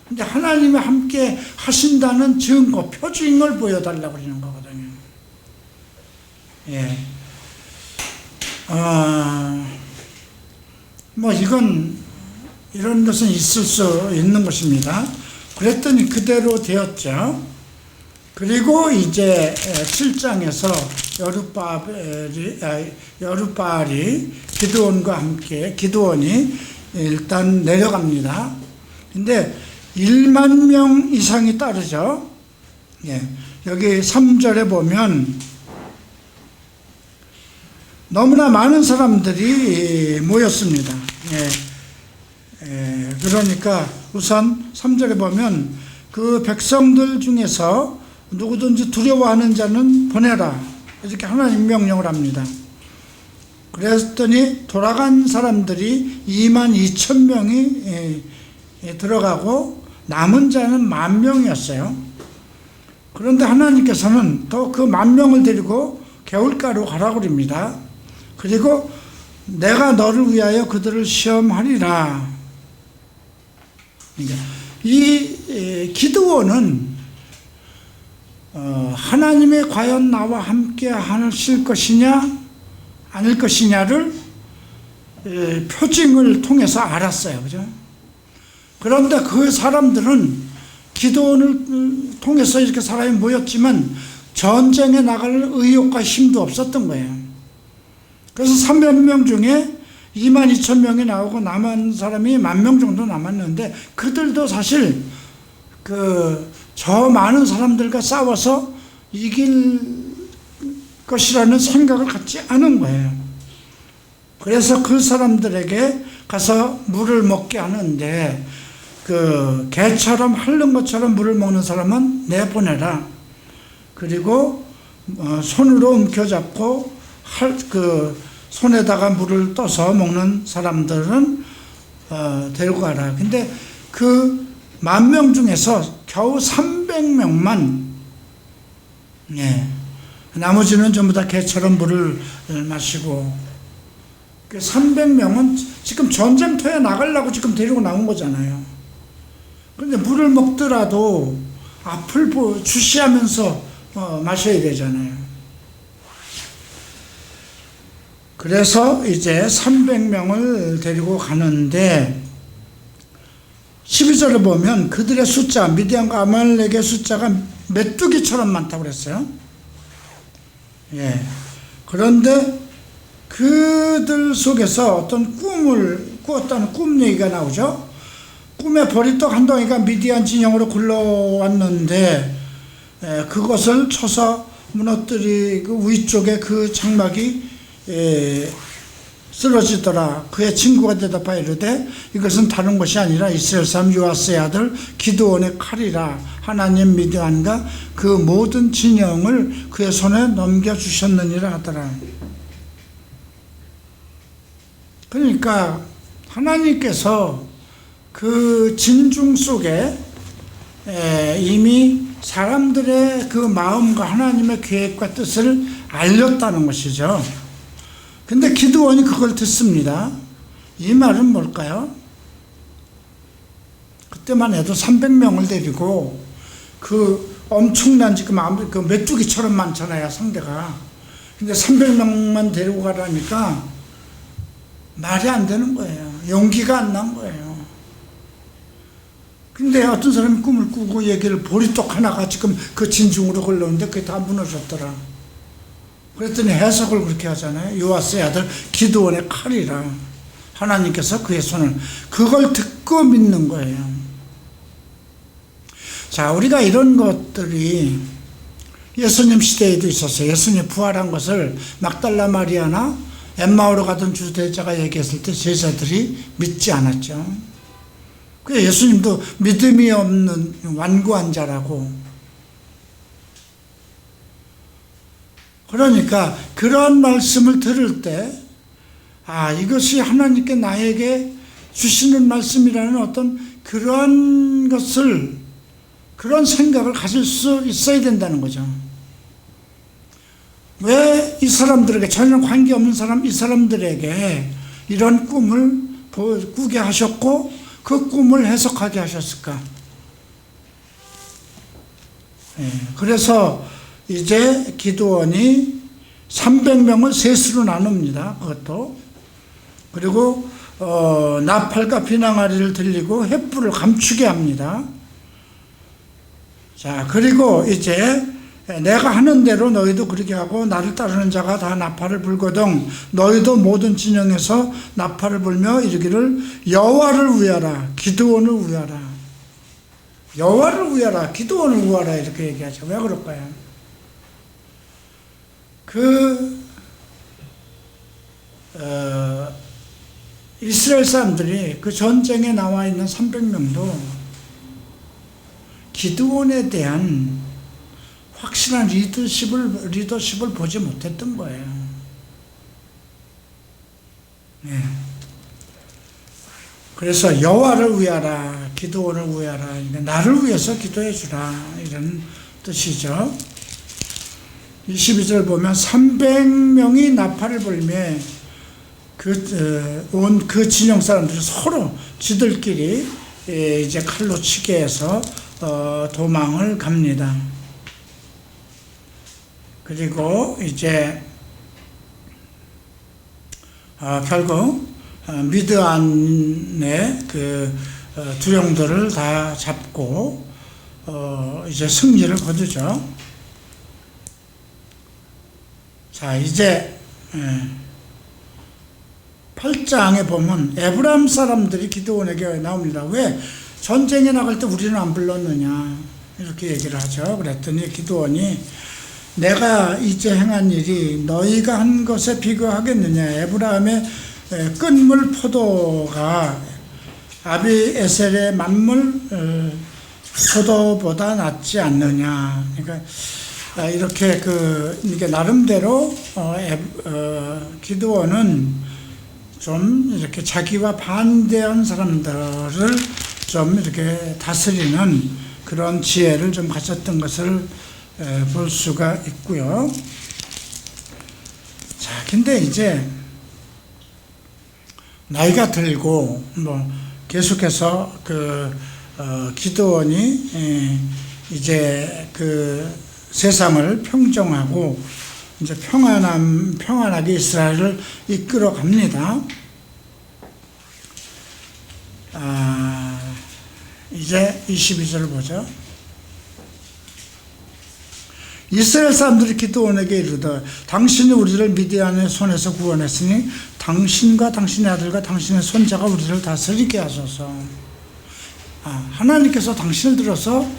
Speaker 1: 근데 하나님이 함께 하신다는 증거, 표징을 보여달라고 그러는 거거든요. 예. 이런 것은 있을 수 있는 것입니다. 그랬더니 그대로 되었죠. 그리고 이제 7장에서 여룻바알이 기드온과 함께, 기드온이 일단 내려갑니다. 근데 1만 명 이상이 따르죠. 예. 여기 3절에 보면 너무나 많은 사람들이 모였습니다. 그러니까 우선 3절에 보면 그 백성들 중에서 누구든지 두려워하는 자는 보내라, 이렇게 하나님 명령을 합니다. 그랬더니 돌아간 사람들이 2만 2천 명이 들어가고 남은 자는 1만 명이었어요. 그런데 하나님께서는 또 그 1만 명을 데리고 개울가로 가라고 합니다. 그리고 내가 너를 위하여 그들을 시험하리라. 그러니까 이 기드온은 하나님이 과연 나와 함께 하실 것이냐 아닐 것이냐를 표징을 통해서 알았어요. 그죠? 그런데 그 사람들은 기드온을 통해서 이렇게 사람이 모였지만 전쟁에 나갈 의욕과 힘도 없었던 거예요. 그래서 300명 중에 2만 2천 명이 나오고 남은 사람이 1만 명 정도 남았는데 그들도 사실 저 많은 사람들과 싸워서 이길 것이라는 생각을 갖지 않은 거예요. 그래서 그 사람들에게 가서 물을 먹게 하는데 개처럼 핥는 것처럼 물을 먹는 사람은 내보내라. 그리고 손으로 움켜잡고 손에다가 물을 떠서 먹는 사람들은 데리고 가라. 근데 그 10,000명 중에서 겨우 300명만, 나머지는 전부 다 개처럼 물을 마시고, 그 300명은 지금 전쟁터에 나가려고 지금 데리고 나온 거잖아요. 그런데 물을 먹더라도 앞을 주시하면서 마셔야 되잖아요. 그래서 이제 300명을 데리고 가는데 12절을 보면 그들의 숫자, 미디안과 아말렉의 숫자가 메뚜기처럼 많다고 그랬어요. 그런데 그들 속에서 어떤 꿈을 꾸었다는 꿈 얘기가 나오죠. 꿈에 보리떡 한 덩이가 미디안 진영으로 굴러왔는데 그것을 쳐서 무너뜨리고 위쪽에 그 장막이 쓰러지더라. 그의 친구가 대답하여 이르되 이것은 다른 것이 아니라 이스라엘 사람 요아스의 아들 기드온의 칼이라. 하나님 미디안과 그 모든 진영을 그의 손에 넘겨주셨느니라 하더라. 그러니까 하나님께서 그 진중 속에 이미 사람들의 그 마음과 하나님의 계획과 뜻을 알렸다는 것이죠. 근데 기드온이 그걸 듣습니다. 이 말은 뭘까요? 그때만 해도 300명을 데리고 그 엄청난 지금 그 메뚜기처럼 많잖아요, 상대가. 근데 300명만 데리고 가라니까 말이 안 되는 거예요. 용기가 안 난 거예요. 근데 어떤 사람이 꿈을 꾸고 얘기를 보리떡 하나가 지금 그 진중으로 흘렀는데 그게 다 무너졌더라. 그랬더니 해석을 그렇게 하잖아요. 요아스의 아들 기드온의 칼이라. 하나님께서 그의 손을, 그걸 듣고 믿는 거예요. 자, 우리가 이런 것들이 예수님 시대에도 있었어요. 예수님 부활한 것을 막달라 마리아나 엠마오로 가던 주대자가 얘기했을 때 제자들이 믿지 않았죠. 그 예수님도 믿음이 없는 완고한 자라고. 그러니까 그런 말씀을 들을 때, 이것이 하나님께 나에게 주시는 말씀이라는 어떤 그런 것을, 그런 생각을 가질 수 있어야 된다는 거죠. 왜 이 사람들에게, 전혀 관계없는 사람, 이 사람들에게 이런 꿈을 꾸게 하셨고 그 꿈을 해석하게 하셨을까? 그래서 이제 기드온이 300명을 셋으로 나눕니다. 그것도. 그리고 나팔과 비낭아리를 들리고 횃불을 감추게 합니다. 자, 그리고 이제 내가 하는 대로 너희도 그렇게 하고 나를 따르는 자가 다 나팔을 불거든 너희도 모든 진영에서 나팔을 불며 이르기를 여호와를 위하라, 기드온을 위하라. 여호와를 위하라, 기드온을 위하라 이렇게 얘기하죠. 왜 그럴까요? 이스라엘 사람들이 그 전쟁에 나와 있는 300명도 기드온에 대한 확실한 리더십을 보지 못했던 거예요. 그래서 여호와를 위하라, 기드온을 위하라, 나를 위해서 기도해 주라 이런 뜻이죠. 22절 보면 300명이 나팔을 불며 그 진영 사람들이 서로 지들끼리 이제 칼로 치게 해서 도망을 갑니다. 그리고 이제 결국 미드안의 그 두령들을 다 잡고 이제 승리를 거두죠. 자, 이제 8장에 보면 에브라임 사람들이 기드온에게 나옵니다. 왜 전쟁에 나갈 때 우리는 안 불렀느냐 이렇게 얘기를 하죠. 그랬더니 기드온이 내가 이제 행한 일이 너희가 한 것에 비교하겠느냐. 에브라임의 끝물 포도가 아비에셀의 만물 포도보다 낫지 않느냐. 그러니까 이렇게 이게 나름대로 기드온은 좀 이렇게 자기와 반대한 사람들을 좀 이렇게 다스리는 그런 지혜를 좀 가졌던 것을 볼 수가 있고요. 자, 근데 이제 나이가 들고 계속해서 기드온이 이제 세상을 평정하고 이제 평안하게 이스라엘을 이끌어 갑니다. 이제 22절을 보죠. 이스라엘 사람들이 기드온에게 이르되 당신이 우리를 미디안의 손에서 구원했으니 당신과 당신의 아들과 당신의 손자가 우리를 다스리게 하소서. 하나님께서 당신을 들어서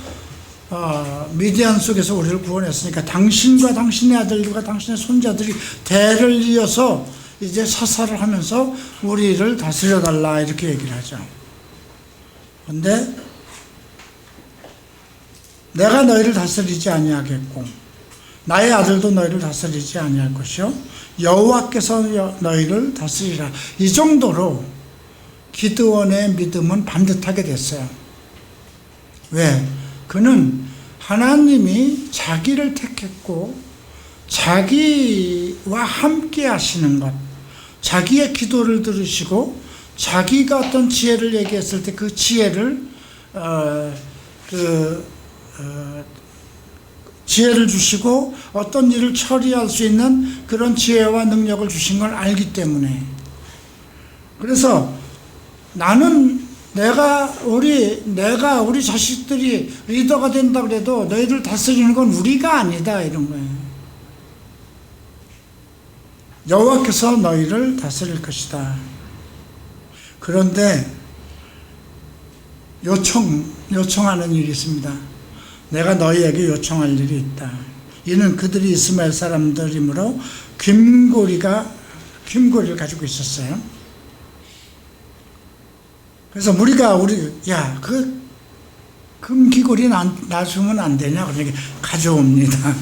Speaker 1: 미디안 속에서 우리를 구원했으니까 당신과 당신의 아들과 당신의 손자들이 대를 이어서 이제 사살을 하면서 우리를 다스려달라 이렇게 얘기를 하죠. 근데 내가 너희를 다스리지 아니하겠고 나의 아들도 너희를 다스리지 아니할 것이요 여호와께서 너희를 다스리라. 이 정도로 기드온의 믿음은 반듯하게 됐어요. 왜? 그는 하나님이 자기를 택했고 자기와 함께 하시는 것, 자기의 기도를 들으시고 자기가 어떤 지혜를 얘기했을 때 그 지혜를 지혜를 주시고 어떤 일을 처리할 수 있는 그런 지혜와 능력을 주신 걸 알기 때문에, 그래서 내가 우리 자식들이 리더가 된다 그래도 너희들 다스리는 건 우리가 아니다 이런 거예요. 여호와께서 너희를 다스릴 것이다. 그런데 요청하는 일이 있습니다. 내가 너희에게 요청할 일이 있다. 이는 그들이 이스마엘 사람들이므로 귀머거리를 가지고 있었어요. 그래서 그 금귀걸이 놔주면 안 되냐? 그러니까 가져옵니다.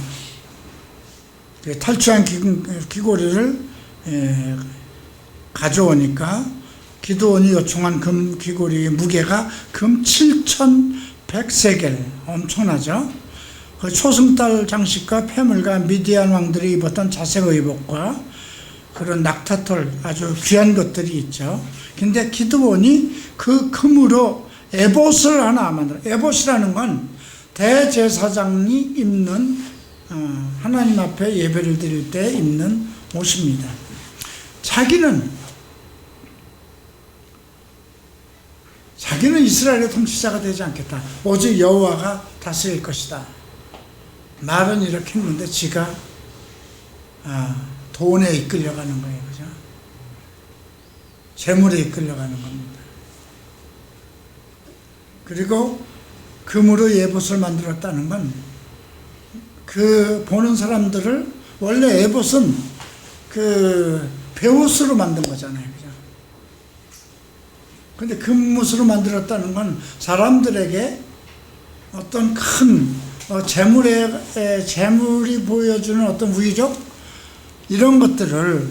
Speaker 1: 탈취한 귀걸이를 가져오니까 기드온이 요청한 금 귀걸이의 무게가 금 7,100세겔, 엄청나죠? 그 초승달 장식과 폐물과 미디안 왕들이 입었던 자색 의복과 그런 낙타털, 아주 귀한 것들이 있죠. 근데 기드온이 그 금으로 에봇을 하나 만들어. 에봇이라는 건 대제사장이 입는 하나님 앞에 예배를 드릴 때 입는 옷입니다. 자기는 이스라엘의 통치자가 되지 않겠다. 오직 여호와가 다스릴 것이다. 말은 이렇게 했는데 지가 돈에 이끌려가는 거예요. 그죠? 재물에 이끌려가는 겁니다. 그리고 금으로 예봇을 만들었다는 건 보는 사람들을, 원래 에봇은 베옷으로 만든 거잖아요. 그죠? 근데 금뭇으로 만들었다는 건 사람들에게 어떤 큰 재물이 보여주는 어떤 위적, 이런 것들을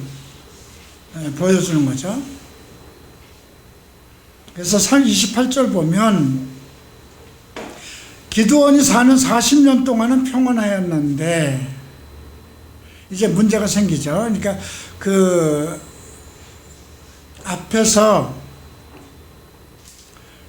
Speaker 1: 보여주는 거죠. 그래서 28절 보면 기드온이 사는 40년 동안은 평안하였는데 이제 문제가 생기죠. 그러니까 앞에서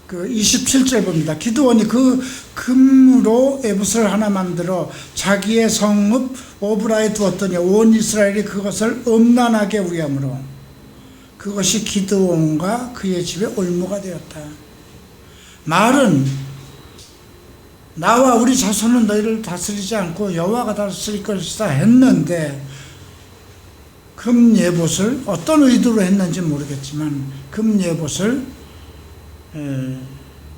Speaker 1: 27절 봅니다. 기드온이 그 금으로 에봇을 하나 만들어 자기의 성읍 오브라에 두었더니 온 이스라엘이 그것을 음란하게 우려함으로 그것이 기드온과 그의 집에 올무가 되었다. 말은 나와 우리 자손은 너희를 다스리지 않고 여호와가 다스릴 것이다 했는데, 금 예봇을 어떤 의도로 했는지 모르겠지만 금 예봇을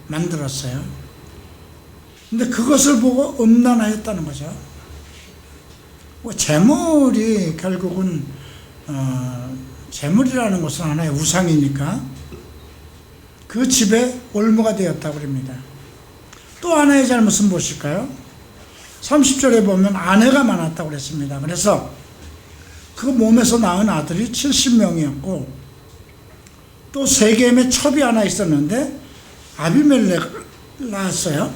Speaker 1: 만들었어요. 근데 그것을 보고 음란하였다는 거죠. 재물이 결국은 재물이라는 것은 하나의 우상이니까 그 집에 올무가 되었다고 합니다. 또 하나의 잘못은 무엇일까요? 30절에 보면 아내가 많았다고 그랬습니다. 그래서 그 몸에서 낳은 아들이 70명이었고 또 세겜에 첩이 하나 있었는데 아비멜렉 낳았어요.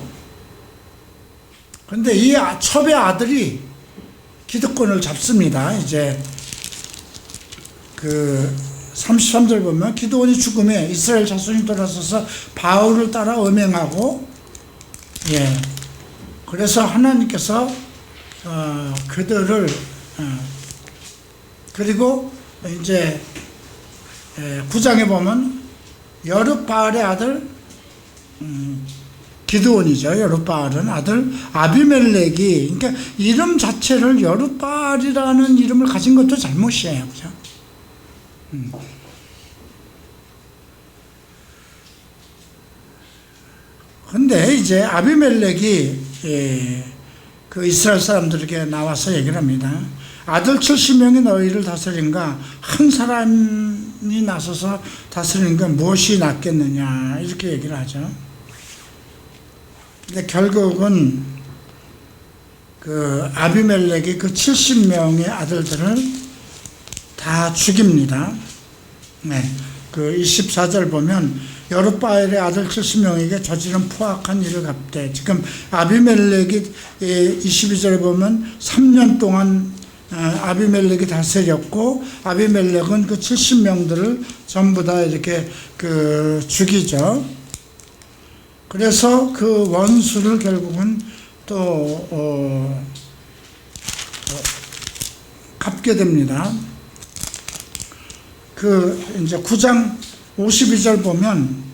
Speaker 1: 그런데 이 첩의 아들이 기득권을 잡습니다. 이제 그 33절 보면 기드온이 죽음에 이스라엘 자손이 돌아서서 바울을 따라 음행하고, 그래서 하나님께서 그들을 그리고 이제 9장에 보면 여룻바알의 아들 기드온이죠. 여룻바알은 아들 아비멜렉이, 그러니까 이름 자체를 여룻바알이라는 이름을 가진 것도 잘못이에요. 그죠? 근데 이제 아비멜렉이 그 이스라엘 사람들에게 나와서 얘기를 합니다. 아들 70명이 너희를 다스린가 한 사람이 나서서 다스리는가 무엇이 낫겠느냐, 이렇게 얘기를 하죠. 근데 결국은 그 아비멜렉이 그 70명의 아들들을 다 죽입니다. 그 24절 보면 여룻바알의 아들 70명에게 저지른 포악한 일을 갚되, 지금 아비멜렉이 22절에 보면 3년 동안 아비멜렉이 다스렸고, 아비멜렉은 그 70명들을 전부 다 이렇게 그 죽이죠. 그래서 그 원수를 결국은 또 갚게 됩니다. 그 이제 9장 52절 보면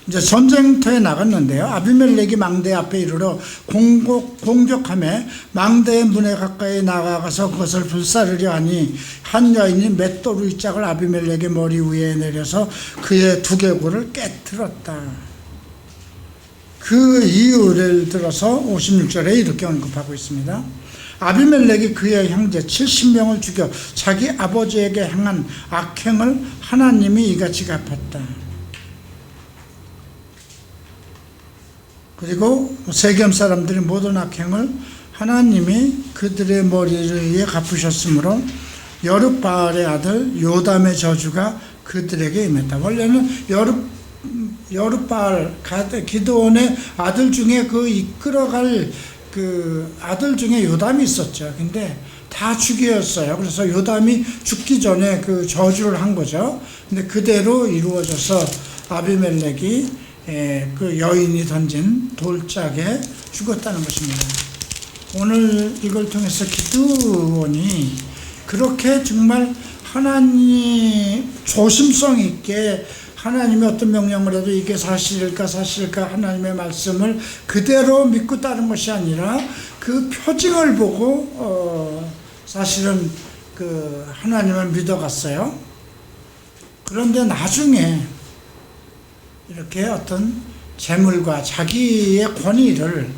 Speaker 1: 이제 전쟁터에 나갔는데요. 아비멜렉이 망대 앞에 이르러 공격하며 망대의 문에 가까이 나가서 그것을 불사르려 하니 한 여인이 맷돌의 짝을 아비멜렉의 머리 위에 내려서 그의 두개골을 깨뜨렸다. 그 이유를 들어서 56절에 이렇게 언급하고 있습니다. 아비멜렉이 그의 형제 70명을 죽여 자기 아버지에게 행한 악행을 하나님이 이같이 갚았다. 그리고 세겜 사람들이 모든 악행을 하나님이 그들의 머리 위에 갚으셨으므로 여룻바알의 아들 요담의 저주가 그들에게 임했다. 원래는 여룻바알 기드온의 아들 중에 그 이끌어갈 그 아들 중에 요담이 있었죠. 근데 다 죽이었어요. 그래서 요담이 죽기 전에 그 저주를 한 거죠. 근데 그대로 이루어져서 아비멜렉이 그 여인이 던진 돌짝에 죽었다는 것입니다. 오늘 이걸 통해서 기드온이 그렇게 정말 하나님 조심성 있게 하나님이 어떤 명령을 해도 이게 사실일까 하나님의 말씀을 그대로 믿고 따른 것이 아니라 그 표징을 보고 사실은 그 하나님을 믿어갔어요. 그런데 나중에 이렇게 어떤 재물과 자기의 권위를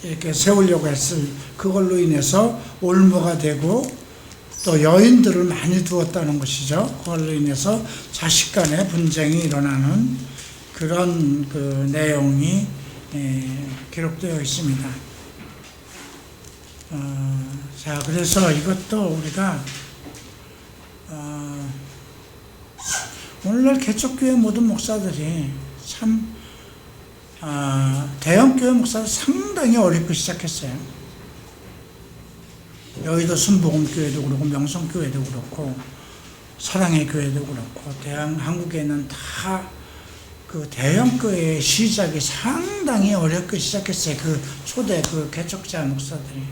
Speaker 1: 이렇게 세우려고 했을 그걸로 인해서 올무가 되고 또 여인들을 많이 두었다는 것이죠. 그걸로 인해서 자식 간의 분쟁이 일어나는 그런 그 내용이 기록되어 있습니다. 자, 그래서 이것도 우리가 오늘날 개척교회 모든 목사들이 참 대형교회 목사들 상당히 어렵게 시작했어요. 여의도 순복음교회도 그렇고 명성교회도 그렇고 사랑의 교회도 그렇고 한국에는 다 그 대형교회의 시작이 상당히 어렵게 시작했어요. 그 초대 그 개척자 목사들이.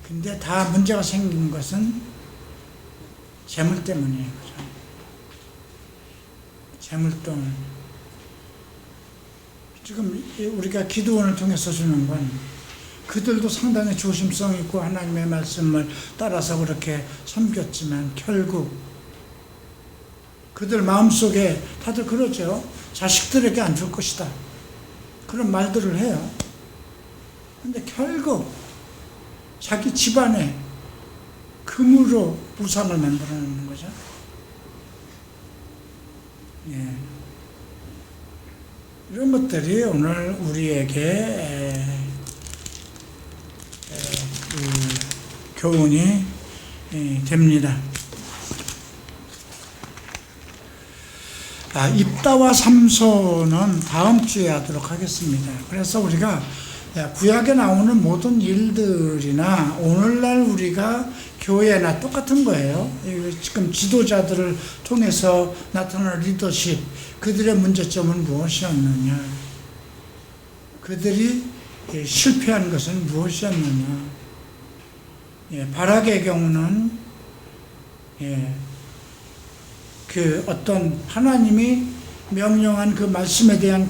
Speaker 1: 근데 다 문제가 생긴 것은 재물 때문이에요. 그죠? 재물돈. 지금 우리가 기도원을 통해서 주는 건 그들도 상당히 조심성 있고 하나님의 말씀을 따라서 그렇게 섬겼지만 결국 그들 마음속에 다들 그러죠. 자식들에게 안 줄 것이다. 그런 말들을 해요. 근데 결국 자기 집안에 금으로 우상을 만들어내는 거죠. 이런 것들이 오늘 우리에게 교훈이 됩니다. 입다와 삼소는 다음 주에 하도록 하겠습니다. 그래서 우리가 구약에 나오는 모든 일들이나 오늘날 우리가 교회나 똑같은 거예요. 지금 지도자들을 통해서 나타나는 리더십, 그들의 문제점은 무엇이었느냐, 그들이 실패한 것은 무엇이었느냐. 바락의 경우는 그 어떤 하나님이 명령한 그 말씀에 대한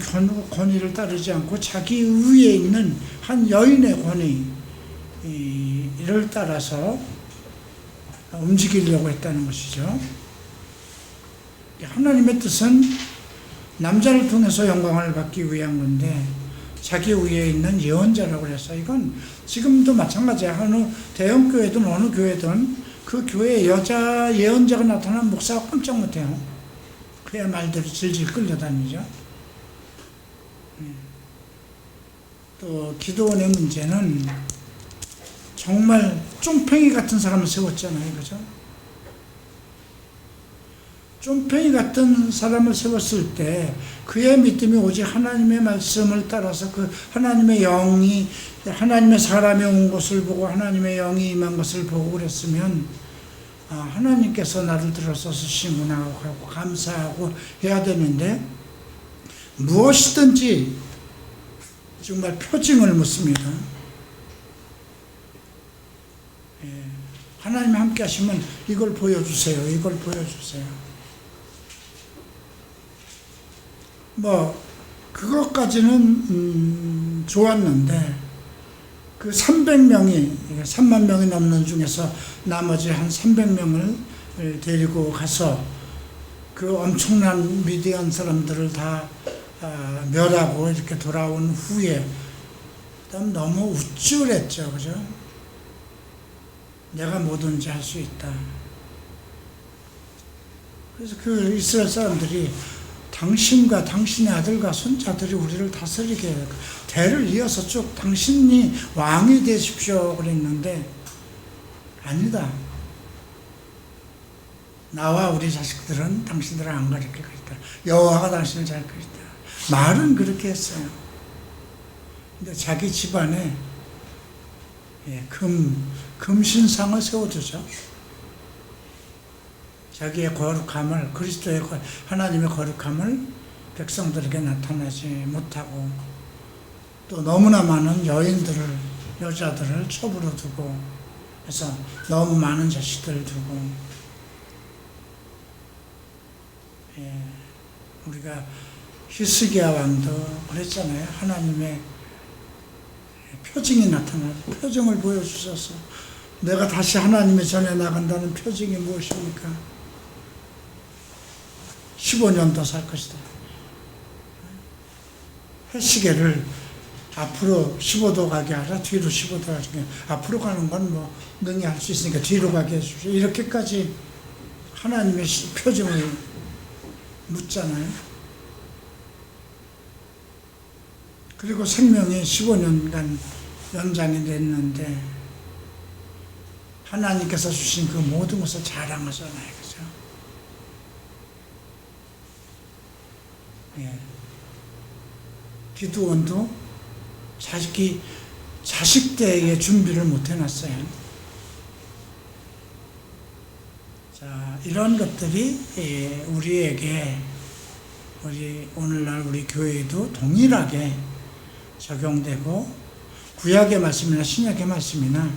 Speaker 1: 권위를 따르지 않고 자기 위에 있는 한 여인의 권위를 따라서 움직이려고 했다는 것이죠. 하나님의 뜻은 남자를 통해서 영광을 받기 위한 건데 자기 위에 있는 예언자라고 해서 이건 지금도 마찬가지야. 어느 대형 교회든 어느 교회든 그 교회에 여자 예언자가 나타나면 목사가 깜짝 못해요. 그의 말대로 질질 끌려다니죠. 또 기도원의 문제는 정말 쫌팽이 같은 사람을 세웠잖아요. 그죠? 쫌팽이 같은 사람을 세웠을 때 그의 믿음이 오직 하나님의 말씀을 따라서 그 하나님의 영이 하나님의 사람이 온 것을 보고 하나님의 영이 임한 것을 보고 그랬으면 하나님께서 나를 들어서 쓰시구나 하고 감사하고 해야 되는데 무엇이든지 정말 표징을 묻습니다. 하나님이 함께 하시면 이걸 보여주세요. 이걸 보여주세요. 그것까지는 좋았는데 그 300명이 3만 명이 넘는 중에서 나머지 한 300명을 데리고 가서 그 엄청난 미디안 사람들을 다 멸하고 이렇게 돌아온 후에 너무 우쭐했죠. 그죠? 내가 뭐든지 할 수 있다. 그래서 그 이스라엘 사람들이 당신과 당신의 아들과 손자들이 우리를 다스리게 대를 이어서 쭉 당신이 왕이 되십시오 그랬는데 아니다. 나와 우리 자식들은 당신들을 안 가르칠 것이다. 여호와가 당신을 잘 것이다. 말은 그렇게 했어요. 근데 자기 집안에 금신상을 세워두죠. 자기의 거룩함을 그리스도의 하나님의 거룩함을 백성들에게 나타나지 못하고 또 너무나 많은 여자들을 첩으로 두고 그래서 너무 많은 자식들을 두고 우리가 히스기야 왕도 그랬잖아요. 하나님의 표징이 나타나는 표징을 보여주셔서 내가 다시 하나님의 전에 나간다는 표징이 무엇입니까? 15년 더 살 것이다. 해시계를 앞으로 15도 가게 하라, 뒤로 15도 가게. 앞으로 가는 건 능히 할 수 있으니까 뒤로 가게 해주십시오. 이렇게까지 하나님의 표징을 묻잖아요. 그리고 생명이 15년간 연장이 됐는데 하나님께서 주신 그 모든 것을 자랑하잖아요. 그죠? 기드온도 자식 때의 준비를 못 해놨어요. 자, 이런 것들이 우리에게 오늘날 우리 교회에도 동일하게 적용되고 구약의 말씀이나 신약의 말씀이나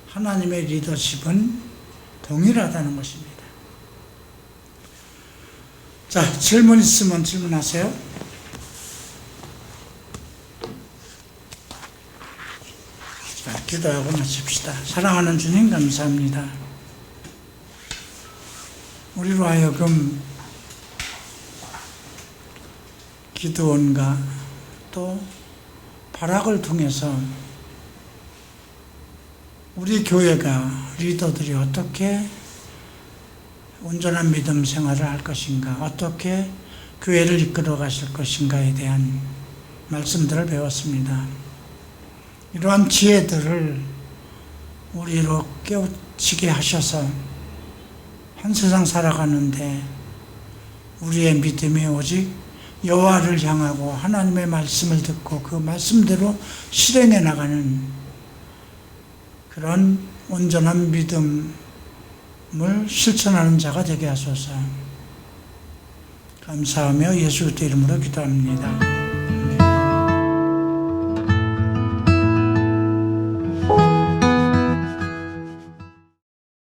Speaker 1: 하나님의 리더십은 동일하다는 것입니다. 자, 질문 있으면 질문하세요. 자, 기도하고 마칩시다. 사랑하는 주님 감사합니다. 우리로 하여금 기드온과 또 바락을 통해서 우리 교회가 리더들이 어떻게 온전한 믿음 생활을 할 것인가, 어떻게 교회를 이끌어 가실 것인가에 대한 말씀들을 배웠습니다. 이러한 지혜들을 우리로 깨우치게 하셔서 한 세상 살아가는데 우리의 믿음이 오직 여호와를 향하고 하나님의 말씀을 듣고 그 말씀대로 실행해 나가는 그런 온전한 믿음을 실천하는 자가 되게 하소서. 감사하며 예수 그리스도 이름으로 기도합니다.